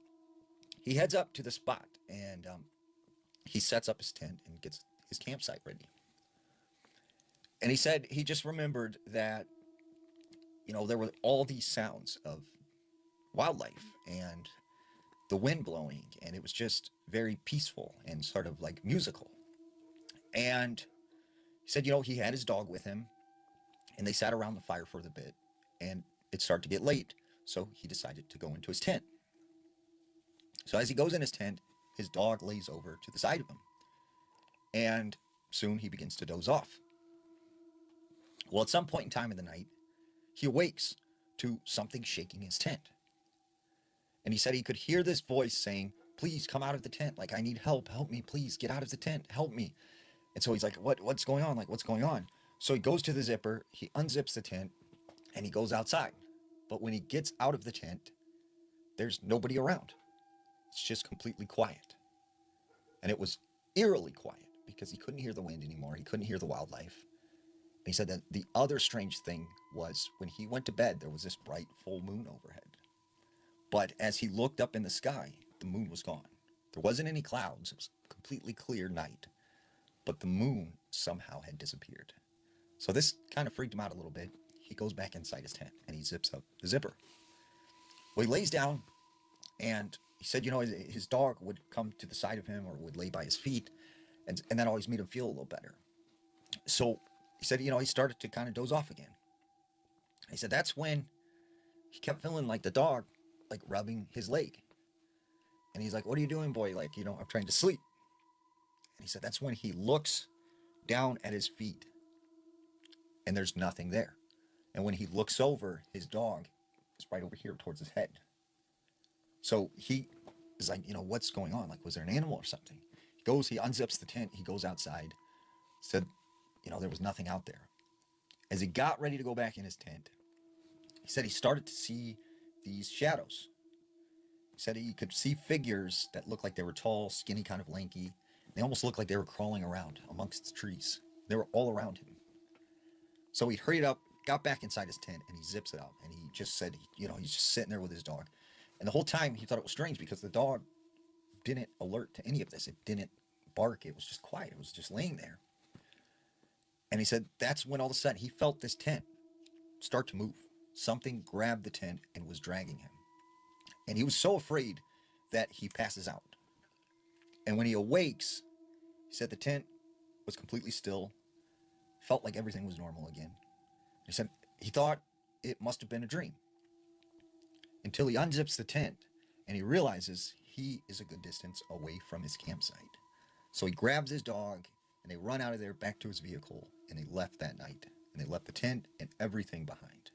he heads up to the spot, and he sets up his tent and gets his campsite ready. And he said he just remembered that, there were all these sounds of wildlife and the wind blowing, and it was just very peaceful and sort of like musical. And he said, he had his dog with him, and they sat around the fire for a bit, and it started to get late. So he decided to go into his tent. So as he goes in his tent, his dog lays over to the side of him. And soon he begins to doze off. Well, at some point in time in the night, he awakes to something shaking his tent. And he said he could hear this voice saying, please come out of the tent. Like, I need help. Help me, please. Get out of the tent. Help me. And so he's like, what's going on? Like, what's going on? So he goes to the zipper, he unzips the tent, and he goes outside. But when he gets out of the tent, there's nobody around. It's just completely quiet. And it was eerily quiet because he couldn't hear the wind anymore. He couldn't hear the wildlife. And he said that the other strange thing was when he went to bed, there was this bright full moon overhead. But as he looked up in the sky, the moon was gone. There wasn't any clouds. It was a completely clear night. But the moon somehow had disappeared. So this kind of freaked him out a little bit. He goes back inside his tent and he zips up the zipper. Well, he lays down, and he said, his dog would come to the side of him or would lay by his feet, and that always made him feel a little better. So he said, he started to kind of doze off again. He said that's when he kept feeling like the dog, like rubbing his leg. And he's like, what are you doing, boy? Like, I'm trying to sleep. And he said that's when he looks down at his feet and there's nothing there. And when he looks over, his dog is right over here towards his head. So he is like, what's going on? Like, was there an animal or something? He unzips the tent, he goes outside, said, there was nothing out there. As he got ready to go back in his tent, he said he started to see these shadows. He said he could see figures that looked like they were tall, skinny, kind of lanky. They almost looked like they were crawling around amongst the trees. They were all around him. So he hurried up, got back inside his tent, and he zips it up. And he just said, he's just sitting there with his dog. And the whole time he thought it was strange because the dog didn't alert to any of this. It didn't bark. It was just quiet. It was just laying there. And he said that's when all of a sudden he felt this tent start to move. Something grabbed the tent and was dragging him. And he was so afraid that he passes out. And when he awakes, he said the tent was completely still, felt like everything was normal again. He said he thought it must have been a dream until he unzips the tent and he realizes he is a good distance away from his campsite. So he grabs his dog and they run out of there back to his vehicle and they left that night. And they left the tent and everything behind.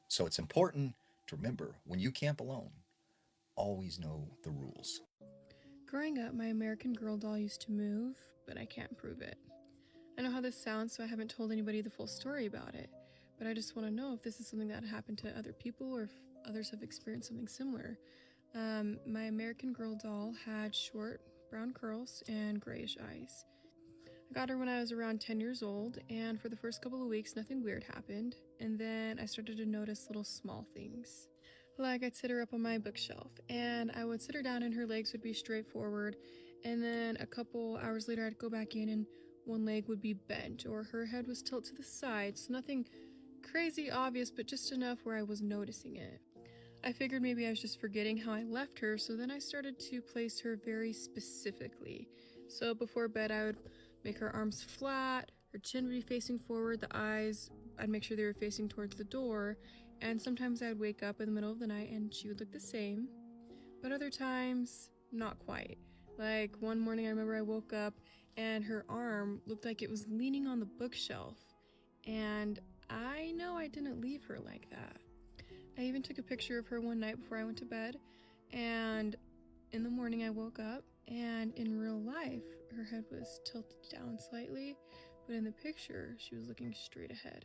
So it's important to remember when you camp alone, always know the rules. Growing up, my American Girl doll used to move, but I can't prove it. I know how this sounds, so I haven't told anybody the full story about it, but I just want to know if this is something that happened to other people or if others have experienced something similar. My American Girl doll had short brown curls and grayish eyes. I got her when I was around 10 years old, and for the first couple of weeks, nothing weird happened, and then I started to notice little small things. Like I'd sit her up on my bookshelf, and I would sit her down and her legs would be straight forward, and then a couple hours later I'd go back in and one leg would be bent, or her head was tilted to the side, so nothing crazy obvious, but just enough where I was noticing it. I figured maybe I was just forgetting how I left her, so then I started to place her very specifically. So before bed, I would make her arms flat, her chin would be facing forward, the eyes, I'd make sure they were facing towards the door, and sometimes I'd wake up in the middle of the night and she would look the same, but other times, not quite. Like one morning I remember I woke up and her arm looked like it was leaning on the bookshelf, and I know I didn't leave her like that. I even took a picture of her one night before I went to bed, and in the morning I woke up and in real life her head was tilted down slightly, but in the picture she was looking straight ahead.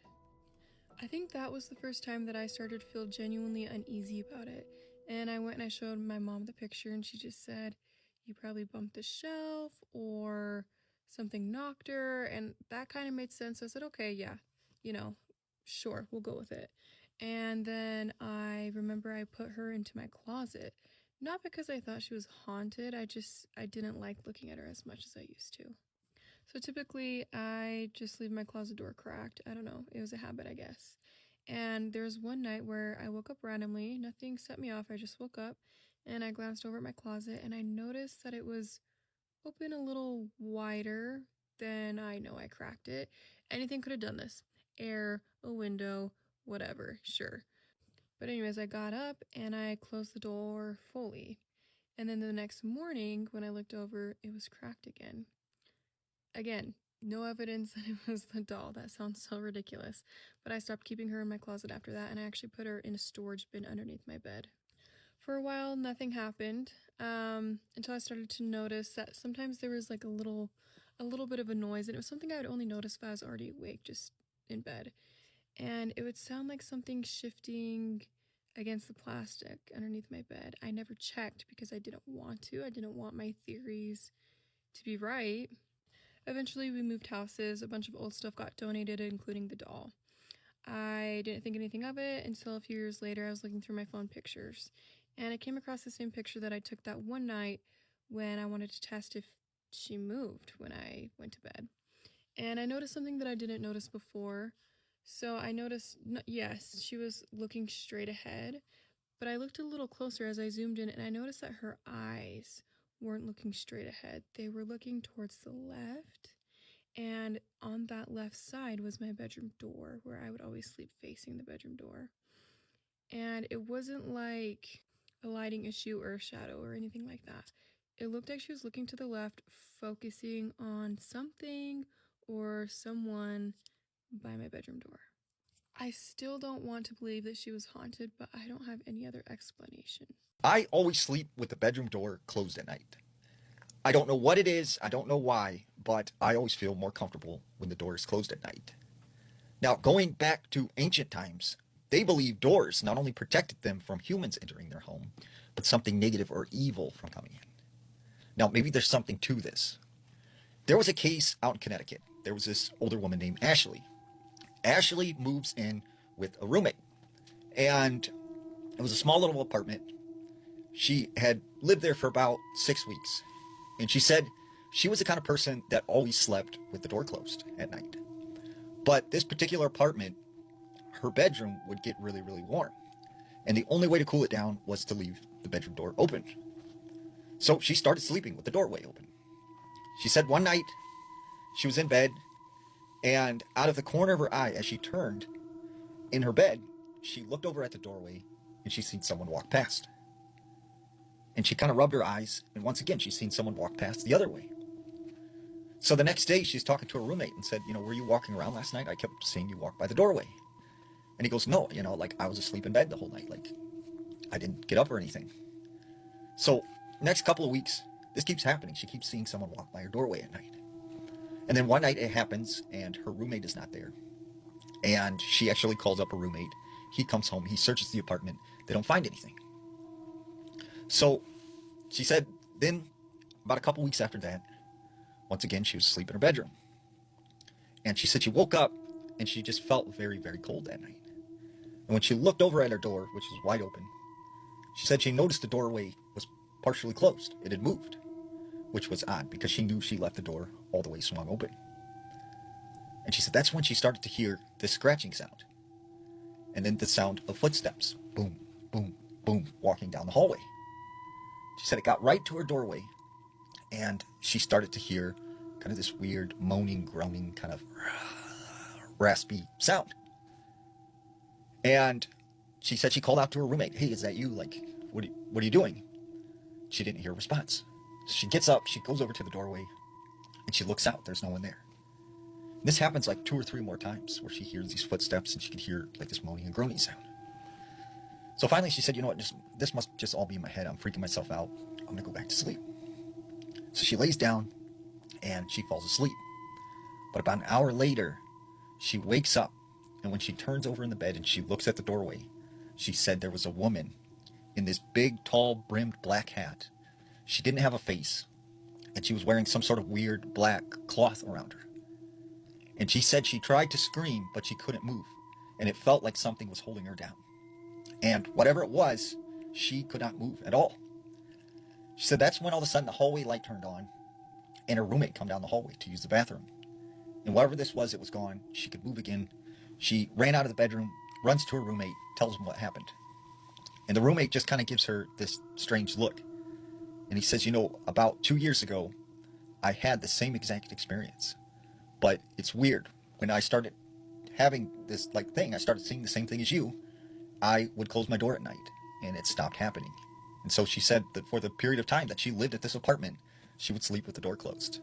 I think that was the first time that I started to feel genuinely uneasy about it, and I went and I showed my mom the picture and she just said, you probably bumped the shelf or something knocked her, and that kind of made sense. So I said, okay, yeah, sure, we'll go with it. And then I remember I put her into my closet, not because I thought she was haunted, I didn't like looking at her as much as I used to. So typically I just leave my closet door cracked. I don't know, it was a habit, I guess. And there's one night where I woke up randomly, nothing set me off, I just woke up and I glanced over at my closet and I noticed that it was open a little wider than I know I cracked it. Anything could have done this. Air, a window, whatever, sure. But anyways, I got up and I closed the door fully. And then the next morning when I looked over, it was cracked again. Again, no evidence that it was the doll. That sounds so ridiculous. But I stopped keeping her in my closet after that, and I actually put her in a storage bin underneath my bed. For a while, nothing happened, until I started to notice that sometimes there was like a little bit of a noise, and it was something I would only notice if I was already awake, just in bed. And it would sound like something shifting against the plastic underneath my bed. I never checked because I didn't want to. I didn't want my theories to be right. Eventually, we moved houses. A bunch of old stuff got donated, including the doll. I didn't think anything of it until a few years later. I was looking through my phone pictures, and I came across the same picture that I took that one night when I wanted to test if she moved when I went to bed. And I noticed something that I didn't notice before. So I noticed, yes, she was looking straight ahead, but I looked a little closer as I zoomed in, and I noticed that her eyes weren't looking straight ahead. They were looking towards the left, And on that left side was my bedroom door, where I would always sleep facing the bedroom door. And it wasn't like a lighting issue or a shadow or anything like that. It looked like she was looking to the left, focusing on something or someone by my bedroom door. I still don't want to believe that she was haunted, but I don't have any other explanation. I always sleep with the bedroom door closed at night. I don't know what it is, I don't know why, but I always feel more comfortable when the door is closed at night. Now, going back to ancient times, they believed doors not only protected them from humans entering their home, but something negative or evil from coming in. Now, maybe there's something to this. There was a case out in Connecticut. There was this older woman named Ashley. Ashley moves in with a roommate, and it was a small little apartment. She had lived there for about 6 weeks, and she said she was the kind of person that always slept with the door closed at night. But this particular apartment, her bedroom would get really, really warm, and the only way to cool it down was to leave the bedroom door open. So she started sleeping with the doorway open. She said one night she was in bed, and out of the corner of her eye, as she turned in her bed, she looked over at the doorway and she seen someone walk past. And she kind of rubbed her eyes, and once again, she's seen someone walk past the other way. So the next day, she's talking to her roommate and said, were you walking around last night? I kept seeing you walk by the doorway. And he goes, no, I was asleep in bed the whole night. I didn't get up or anything. So next couple of weeks, this keeps happening. She keeps seeing someone walk by her doorway at night. And then one night it happens, and her roommate is not there. And she actually calls up her roommate. He comes home. He searches the apartment. They don't find anything. So she said then about a couple weeks after that, once again, she was asleep in her bedroom. And she said she woke up and she just felt very, very cold that night. And when she looked over at her door, which was wide open, she said she noticed the doorway was partially closed. It had moved, which was odd because she knew she left the door all the way swung open. And she said that's when she started to hear this scratching sound. And then the sound of footsteps. Boom, boom, boom, walking down the hallway. She said it got right to her doorway, and she started to hear kind of this weird moaning, groaning, kind of raspy sound. And she said she called out to her roommate, hey, is that you? What are you doing? She didn't hear a response. So she gets up, she goes over to the doorway, and she looks out. There's no one there. And this happens 2 or 3 more times where she hears these footsteps and she can hear this moaning and groaning sound. So finally she said, this must just all be in my head. I'm freaking myself out. I'm going to go back to sleep. So she lays down and she falls asleep. But about an hour later, she wakes up, and when she turns over in the bed and she looks at the doorway, she said there was a woman in this big, tall, brimmed black hat. She didn't have a face, and she was wearing some sort of weird black cloth around her. And she said she tried to scream, but she couldn't move, and it felt like something was holding her down. And whatever it was, she could not move at all. She said that's when all of a sudden the hallway light turned on, and her roommate come down the hallway to use the bathroom. And whatever this was, it was gone. She could move again. She ran out of the bedroom, runs to her roommate, tells him what happened. And the roommate just kind of gives her this strange look. And he says, about 2 years ago, I had the same exact experience. But it's weird. When I started having this thing, I started seeing the same thing as you. I would close my door at night, and it stopped happening. And so she said that for the period of time that she lived at this apartment, she would sleep with the door closed.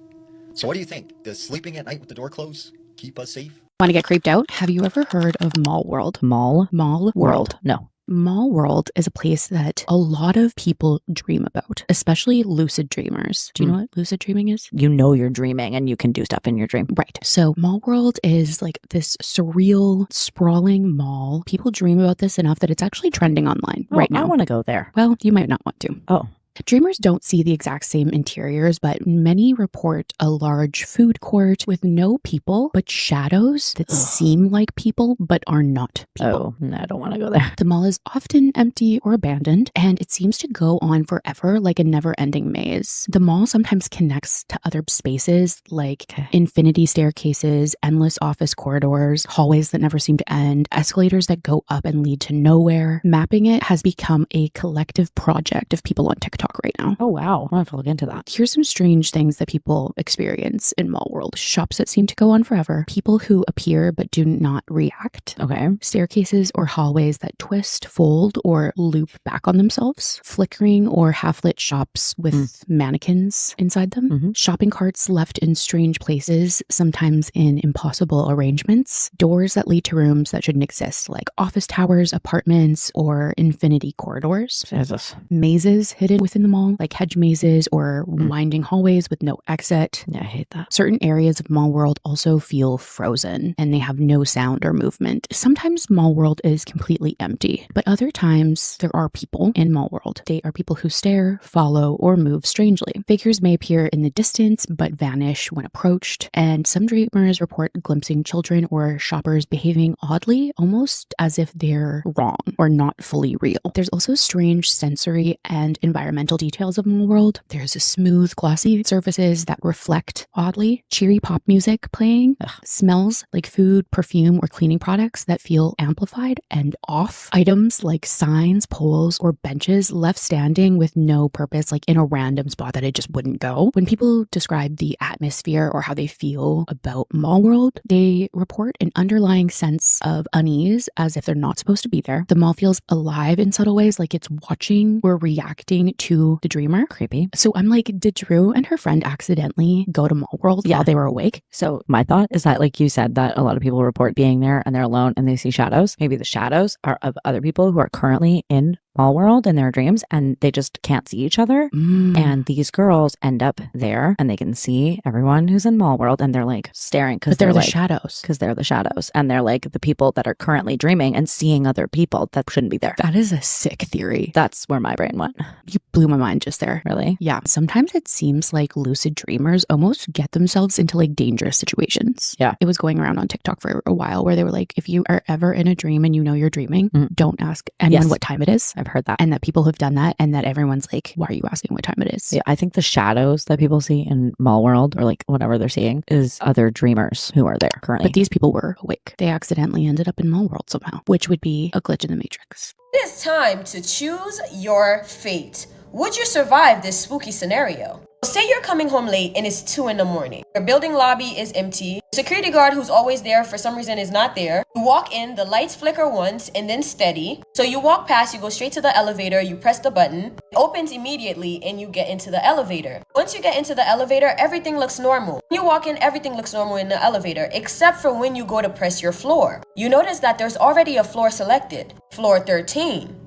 So what do you think? Does sleeping at night with the door closed keep us safe? Want to get creeped out? Have you ever heard of Mall World? Mall World. No. Mall World is a place that a lot of people dream about, especially lucid dreamers. Do you know what lucid dreaming is? You know you're dreaming and you can do stuff in your dream. Right. So Mall World is this surreal, sprawling mall. People dream about this enough that it's actually trending online right now. I want to go there. Well, you might not want to. Oh. Dreamers don't see the exact same interiors, but many report a large food court with no people, but shadows that seem like people, but are not people. Oh, I don't want to go there. The mall is often empty or abandoned, and it seems to go on forever like a never-ending maze. The mall sometimes connects to other spaces like infinity staircases, endless office corridors, hallways that never seem to end, escalators that go up and lead to nowhere. Mapping it has become a collective project of people on TikTok. TikTok right now. Oh, wow. I'll have to look into that. Here's some strange things that people experience in mall world. Shops that seem to go on forever. People who appear but do not react. Okay. Staircases or hallways that twist, fold, or loop back on themselves. Flickering or half-lit shops with mannequins inside them. Shopping carts left in strange places, sometimes in impossible arrangements. Doors that lead to rooms that shouldn't exist, like office towers, apartments, or infinity corridors. Jesus. Mazes hidden within the mall, like hedge mazes or winding hallways with no exit. Yeah, I hate that. Certain areas of mall world also feel frozen and they have no sound or movement. Sometimes mall world is completely empty, but other times there are people in mall world. They are people who stare, follow, or move strangely. Figures may appear in the distance but vanish when approached, and some dreamers report glimpsing children or shoppers behaving oddly, almost as if they're wrong or not fully real. There's also strange sensory and environmental details of mall world. There's a smooth, glossy surfaces that reflect oddly, cheery pop music playing, smells like food, perfume, or cleaning products that feel amplified and off. Items like signs, poles, or benches left standing with no purpose, like in a random spot that it just wouldn't go. When people describe the atmosphere or how they feel about mall world, they report an underlying sense of unease as if they're not supposed to be there. The mall feels alive in subtle ways, like it's watching or reacting to the dreamer. Creepy. So I'm like, did Drew and her friend accidentally go to mall world while they were awake? So my thought is that, like you said, that a lot of people report being there and they're alone and they see shadows. Maybe the shadows are of other people who are currently in mall world in their dreams and they just can't see each other. And these girls end up there and they can see everyone who's in mall world and they're like staring because they're the like, shadows. Because they're the shadows. And they're like the people that are currently dreaming and seeing other people that shouldn't be there. That is a sick theory. That's where my brain went. You blew my mind just there. Really? Yeah. Sometimes it seems like lucid dreamers almost get themselves into like dangerous situations. Yeah. It was going around on TikTok for a while where they were like, if you are ever in a dream and you know you're dreaming, don't ask anyone what time it is. I've heard that. And that people have done that and that everyone's like, why are you asking what time it is? Yeah, I think the shadows that people see in mall world or like whatever they're seeing is other dreamers who are there currently. But these people were awake. They accidentally ended up in mall world somehow, which would be a glitch in the matrix. It is time to choose your fate. Would you survive this spooky scenario? Say you're coming home late and it's 2 a.m. Your building lobby is empty. The security guard who's always there for some reason is not there. You walk in, the lights flicker once and then steady. So you walk past, you go straight to the elevator, you press the button. It opens immediately and you get into the elevator. Once you get into the elevator, everything looks normal. When you walk in, everything looks normal in the elevator, except for when you go to press your floor. You notice that there's already a floor selected, floor 13.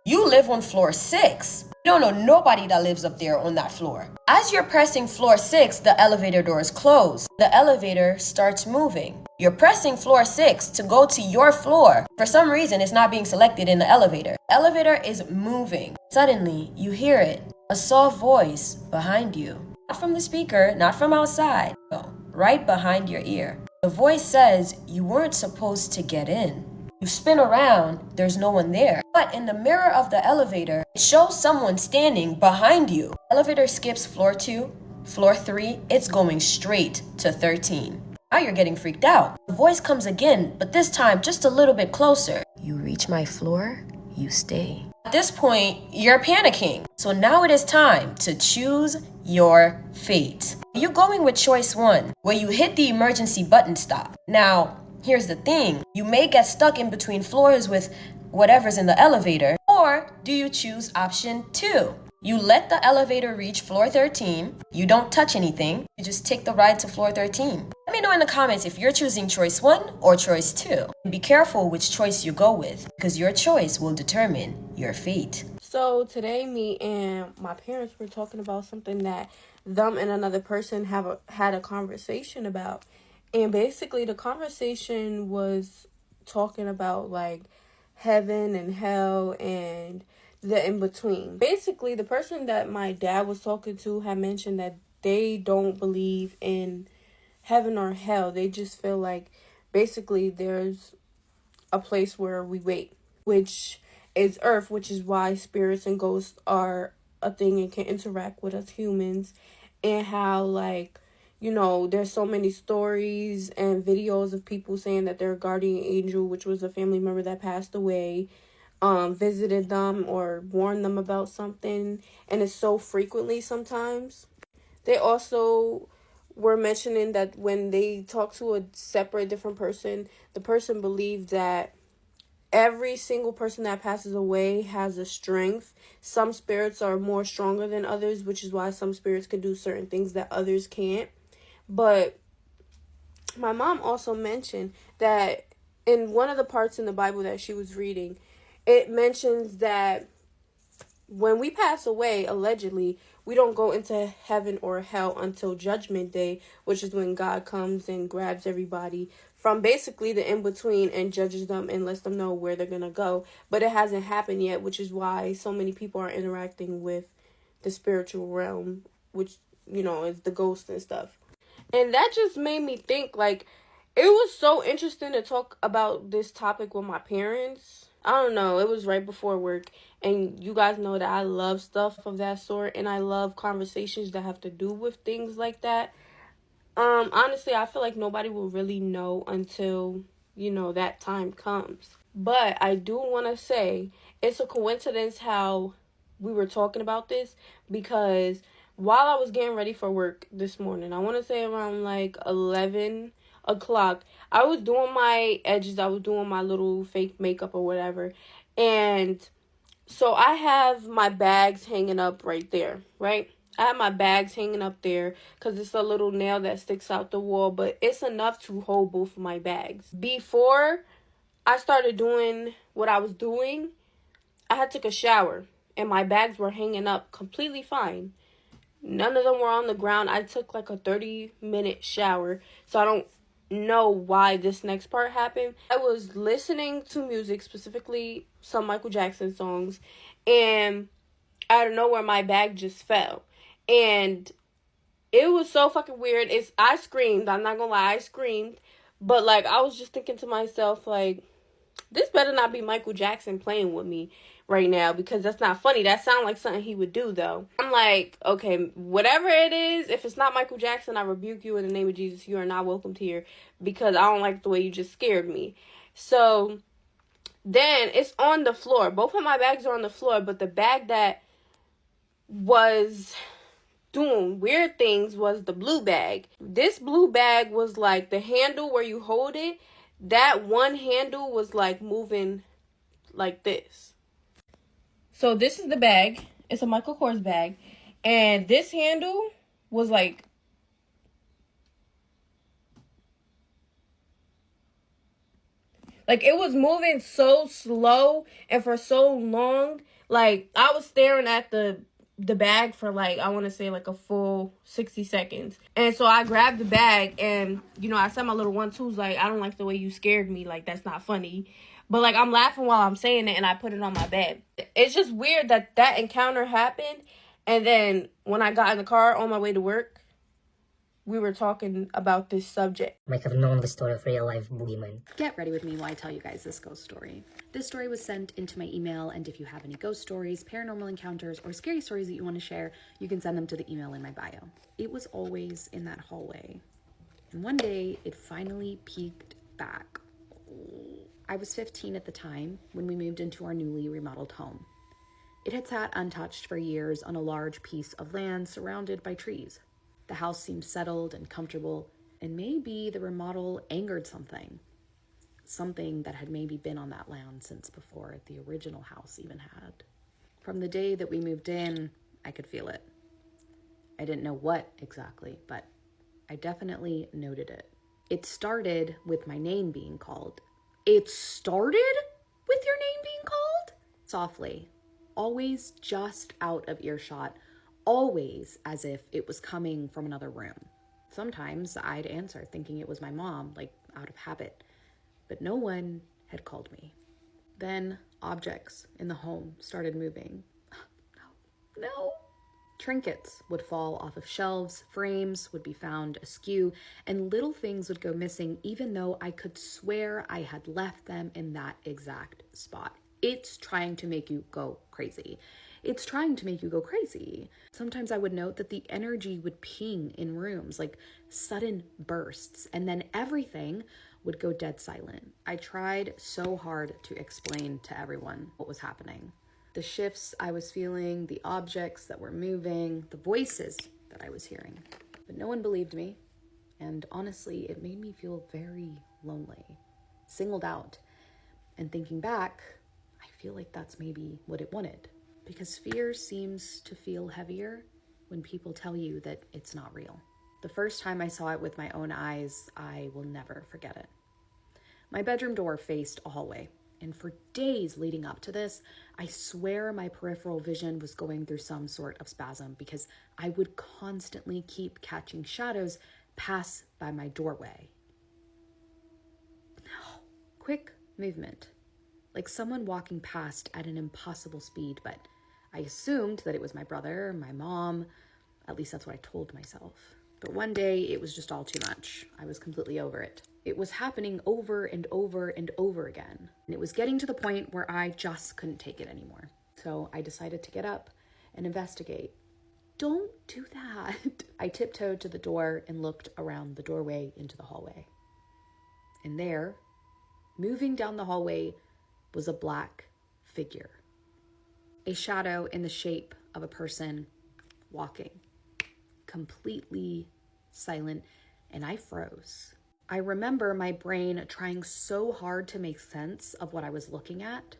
You live on floor 6. You don't know nobody that lives up there on that floor. As you're pressing floor 6, the elevator doors close. The elevator starts moving. You're pressing floor 6 to go to your floor. For some reason, it's not being selected in the elevator. The elevator is moving. Suddenly, you hear it. A soft voice behind you. Not from the speaker, not from outside. No, right behind your ear. The voice says you weren't supposed to get in. You spin around, there's no one there. But in the mirror of the elevator, it shows someone standing behind you. Elevator skips floor 2, floor 3, it's going straight to 13. Now you're getting freaked out. The voice comes again, but this time just a little bit closer. You reach my floor, you stay. At this point, you're panicking. So now it is time to choose your fate. You're going with choice 1, where you hit the emergency button stop. Now, here's the thing, you may get stuck in between floors with whatever's in the elevator, or do you choose option 2? You let the elevator reach floor 13, you don't touch anything, you just take the ride to floor 13. Let me know in the comments if you're choosing choice 1 or choice 2. And be careful which choice you go with, because your choice will determine your fate. So today me and my parents were talking about something that them and another person had a conversation about. And basically the conversation was talking about like heaven and hell and the in-between. Basically the person that my dad was talking to had mentioned that they don't believe in heaven or hell. They just feel like basically there's a place where we wait, which is earth, which is why spirits and ghosts are a thing and can interact with us humans. And how like, you know, there's so many stories and videos of people saying that their guardian angel, which was a family member that passed away, visited them or warned them about something, and it's so frequently sometimes. They also were mentioning that when they talk to a separate different person, the person believed that every single person that passes away has a strength. Some spirits are more stronger than others, which is why some spirits can do certain things that others can't. But my mom also mentioned that in one of the parts in the Bible that she was reading, it mentions that when we pass away, allegedly, we don't go into heaven or hell until Judgment Day, which is when God comes and grabs everybody from basically the in-between and judges them and lets them know where they're going to go. But it hasn't happened yet, which is why so many people are interacting with the spiritual realm, which, you know, is the ghosts and stuff. And that just made me think, like, it was so interesting to talk about this topic with my parents. I don't know, it was right before work, and you guys know that I love stuff of that sort, and I love conversations that have to do with things like that. Honestly, I feel like nobody will really know until, you know, that time comes. But I do want to say, it's a coincidence how we were talking about this, because while I was getting ready for work this morning, I want to say around like 11 o'clock, I was doing my edges, I was doing my little fake makeup or whatever, and so I have my bags hanging up right there, right? I have my bags hanging up there because it's a little nail that sticks out the wall, but it's enough to hold both of my bags. Before I started doing what I was doing, I had took a shower and my bags were hanging up completely fine. None of them were on the ground. I took like a 30-minute shower, so I don't know why this next part happened. I was listening to music, specifically some Michael Jackson songs, and out of nowhere my bag just fell. And it was so fucking weird. I screamed. I'm not gonna lie, I screamed. But like, I was just thinking to myself, like, this better not be Michael Jackson playing with me right now, because that's not funny. That sounds like something he would do, though. I'm like, okay, whatever it is, if it's not Michael Jackson, I rebuke you in the name of Jesus. You are not welcomed here, because I don't like the way you just scared me. So then it's on the floor. Both of my bags are on the floor, but the bag that was doing weird things was the blue bag. This blue bag was like the handle where you hold it. That one handle was like moving like this. So this is the bag. It's a Michael Kors bag. And this handle was like it was moving so slow and for so long. Like, I was staring at the bag for like, I want to say like a full 60 seconds. And so I grabbed the bag and, you know, I said my little 1-2s, like, I don't like the way you scared me. Like, that's not funny. But like, I'm laughing while I'm saying it, and I put it on my bed. It's just weird that that encounter happened. And then when I got in the car on my way to work, we were talking about this subject. Might have known the story of real-life boogeyman. Get ready with me while I tell you guys this ghost story. This story was sent into my email, and if you have any ghost stories, paranormal encounters, or scary stories that you want to share, you can send them to the email in my bio. It was always in that hallway. And one day, it finally peeked back. I was 15 at the time when we moved into our newly remodeled home. It had sat untouched for years on a large piece of land surrounded by trees. The house seemed settled and comfortable, and maybe the remodel angered something that had maybe been on that land since before the original house even had. From the day that we moved in, I could feel it. I didn't know what exactly, but I definitely noted it. It started with my name being called. It started with your name being called? Softly, always just out of earshot, always as if it was coming from another room. Sometimes I'd answer thinking it was my mom, like out of habit, but no one had called me. Then objects in the home started moving. No. Trinkets would fall off of shelves, frames would be found askew, and little things would go missing even though I could swear I had left them in that exact spot. It's trying to make you go crazy. It's trying to make you go crazy. Sometimes I would note that the energy would ping in rooms, like sudden bursts, and then everything would go dead silent. I tried so hard to explain to everyone what was happening. The shifts I was feeling, the objects that were moving, the voices that I was hearing. But no one believed me. And honestly, it made me feel very lonely, singled out. And thinking back, I feel like that's maybe what it wanted. Because fear seems to feel heavier when people tell you that it's not real. The first time I saw it with my own eyes, I will never forget it. My bedroom door faced a hallway, and for days leading up to this, I swear my peripheral vision was going through some sort of spasm because I would constantly keep catching shadows pass by my doorway. Quick movement, like someone walking past at an impossible speed, but I assumed that it was my brother, my mom, at least that's what I told myself. But one day it was just all too much. I was completely over it. It was happening over and over and over again. And it was getting to the point where I just couldn't take it anymore. So I decided to get up and investigate. Don't do that. I tiptoed to the door and looked around the doorway into the hallway. And there, moving down the hallway, was a black figure. A shadow in the shape of a person walking. Completely silent, and I froze. I remember my brain trying so hard to make sense of what I was looking at,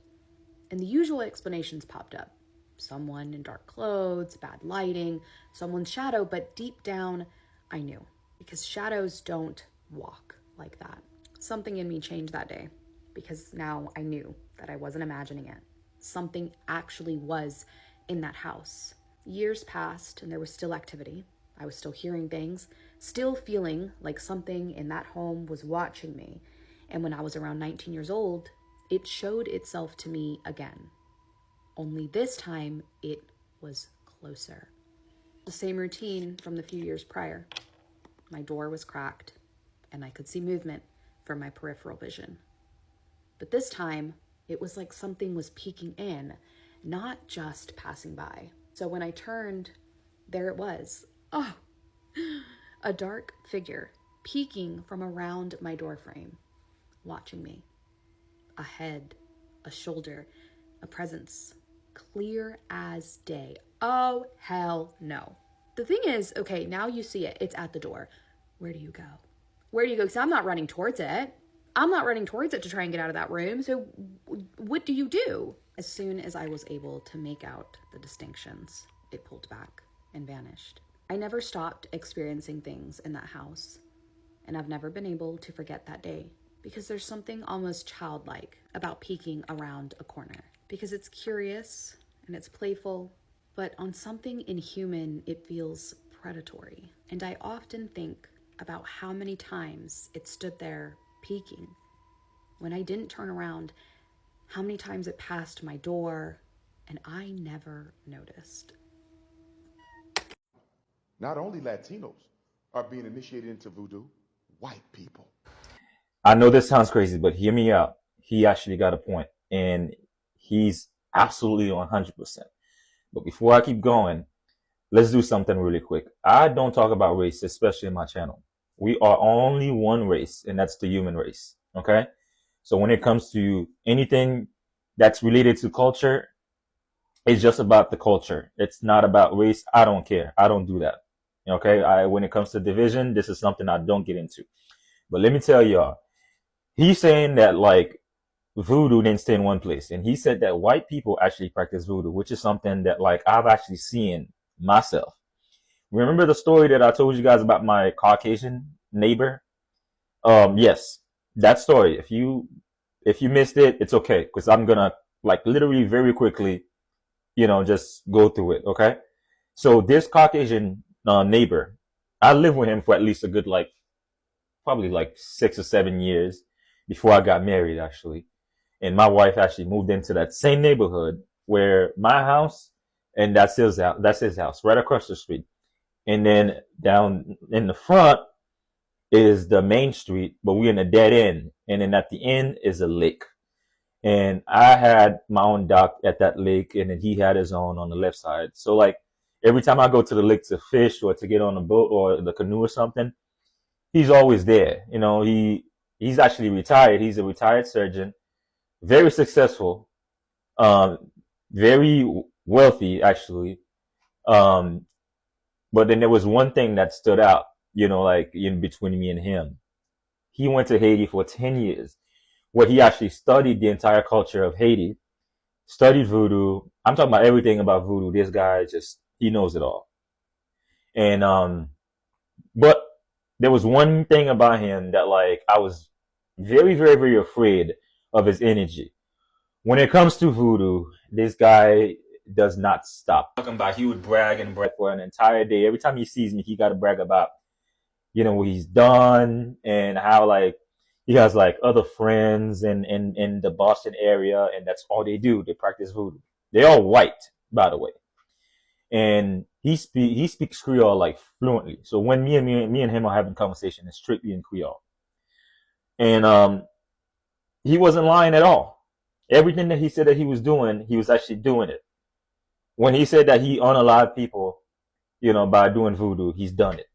and the usual explanations popped up. Someone in dark clothes, bad lighting, someone's shadow, but deep down, I knew, because shadows don't walk like that. Something in me changed that day, because now I knew that I wasn't imagining it. Something actually was in that house. Years passed, and there was still activity. I was still hearing things, still feeling like something in that home was watching me. And when I was around 19 years old, it showed itself to me again. Only this time, it was closer. The same routine from the few years prior. My door was cracked, and I could see movement from my peripheral vision. But this time, it was like something was peeking in, not just passing by. So when I turned, there it was. Oh, a dark figure peeking from around my doorframe, watching me. A head, a shoulder, a presence, clear as day. Oh, hell no. The thing is, okay, now you see it. It's at the door. Where do you go? Where do you go? Because I'm not running towards it. I'm not running towards it to try and get out of that room. So what do you do? As soon as I was able to make out the distinctions, it pulled back and vanished. I never stopped experiencing things in that house, and I've never been able to forget that day because there's something almost childlike about peeking around a corner because it's curious and it's playful, but on something inhuman, it feels predatory. And I often think about how many times it stood there peeking when I didn't turn around, how many times it passed my door, and I never noticed. Not only Latinos are being initiated into voodoo, white people. I know this sounds crazy, but hear me out. He actually got a point, and he's absolutely 100%. But before I keep going, let's do something really quick. I don't talk about race, especially in my channel. We are only one race, and that's the human race, okay? So when it comes to anything that's related to culture, it's just about the culture. It's not about race. I don't care. I don't do that. Okay, when it comes to division, this is something I don't get into. But let me tell y'all, he's saying that like voodoo didn't stay in one place, and he said that white people actually practice voodoo, which is something that like I've actually seen myself. Remember the story that I told you guys about my Caucasian neighbor? Yes, that story. If you missed it, it's okay, because I'm gonna like literally very quickly, just go through it. Okay, so this Caucasian neighbor, I lived with him for at least a good probably 6 or 7 years before I got married, actually. And my wife actually moved into that same neighborhood where my house and that's his house, right across the street. And then down in the front is the main street, but we're in a dead end. And then at the end is a lake. And I had my own dock at that lake, and then he had his own on the left side. So like every time I go to the lake to fish or to get on a boat or the canoe or something, he's always there. He's actually retired. He's a retired surgeon, very successful, very wealthy actually. But then there was one thing that stood out, like in between me and him. He went to Haiti for 10 years, where he actually studied the entire culture of Haiti, studied voodoo. I'm talking about everything about voodoo. This guy he knows it all. And, but there was one thing about him that like, I was very, very, very afraid of his energy. When it comes to voodoo, this guy does not stop. Talking about he would brag and brag for an entire day. Every time he sees me, he got to brag about, what he's done and how like he has like other friends in the Boston area, and that's all they do. They practice voodoo. They're all white, by the way. And he speaks Creole like fluently. So when me and him are having conversation, it's strictly in Creole. And he wasn't lying at all. Everything that he said that he was doing, he was actually doing it. When he said that he unalived people, by doing voodoo, he's done it.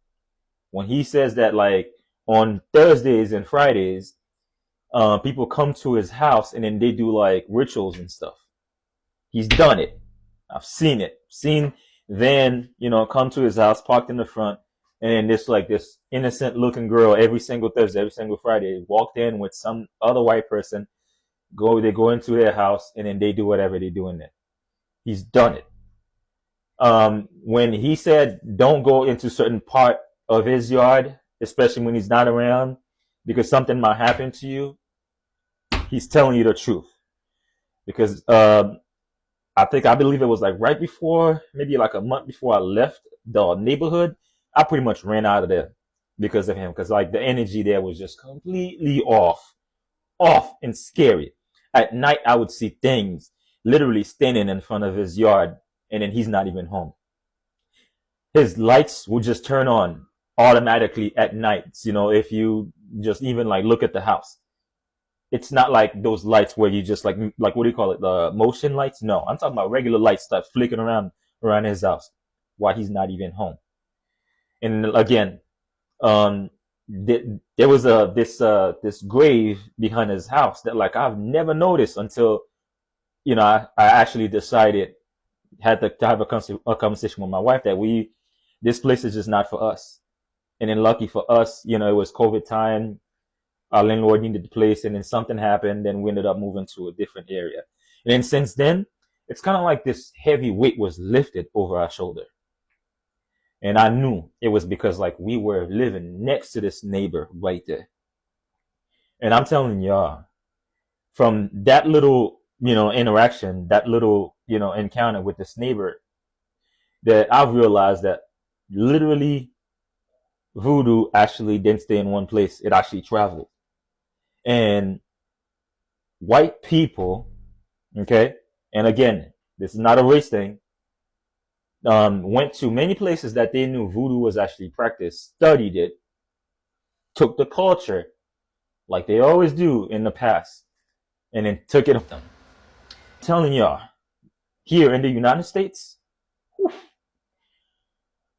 When he says that like on Thursdays and Fridays, people come to his house and then they do like rituals and stuff. He's done it. I've seen it. Seen Van, come to his house, parked in the front, and then this innocent looking girl every single Thursday, every single Friday, walked in with some other white person. They go into their house and then they do whatever they do in there. He's done it. When he said don't go into certain part of his yard, especially when he's not around, because something might happen to you, he's telling you the truth. Because I believe it was like right before, maybe like a month before I left the neighborhood, I pretty much ran out of there because of him. Because like the energy there was just completely off and scary. At night, I would see things literally standing in front of his yard, and then he's not even home. His lights would just turn on automatically at nights, if you just even like look at the house. It's not like those lights where you just like what do you call it? The motion lights? No, I'm talking about regular lights start flicking around his house while he's not even home. And again, there was this grave behind his house that like I've never noticed until I actually decided, had to have a conversation with my wife that this place is just not for us. And then lucky for us, it was COVID time. Our landlord needed the place, and then something happened, and we ended up moving to a different area. And then since then, it's kind of like this heavy weight was lifted over our shoulder. And I knew it was because like we were living next to this neighbor right there. And I'm telling y'all, from that little, interaction, that little, encounter with this neighbor, that I've realized that literally voodoo actually didn't stay in one place. It actually traveled. And white people, okay, and again, this is not a race thing, went to many places that they knew voodoo was actually practiced, studied it, took the culture, like they always do in the past, and then took it with them. I'm telling y'all, here in the United States,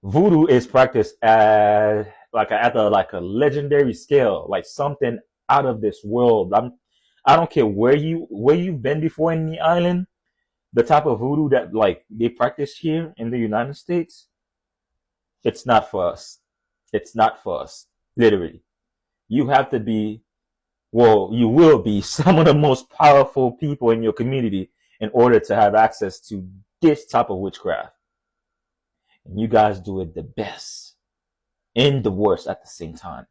voodoo is practiced at a legendary scale, like something out of this world. I don't care where you've been before in the island, the type of voodoo that like they practice here in the United States, it's not for us. It's not for us. Literally. You have to be, you will be some of the most powerful people in your community in order to have access to this type of witchcraft. And you guys do it the best and the worst at the same time.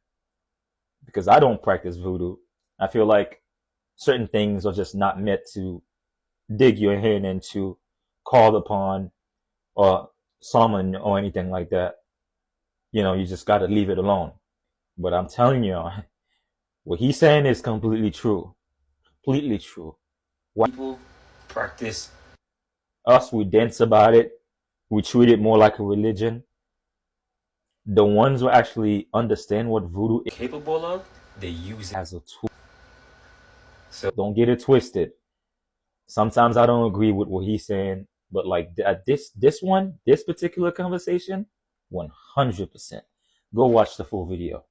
Because I don't practice voodoo. I feel like certain things are just not meant to dig your head into, called upon, or summon, or anything like that. You just got to leave it alone. But I'm telling you, what he's saying is completely true. Completely true. White people practice. Us, we dance about it. We treat it more like a religion. The ones who actually understand what voodoo is capable of, they use it as a tool. So don't get it twisted. Sometimes I don't agree with what he's saying, but like this particular conversation, 100%. Go watch the full video.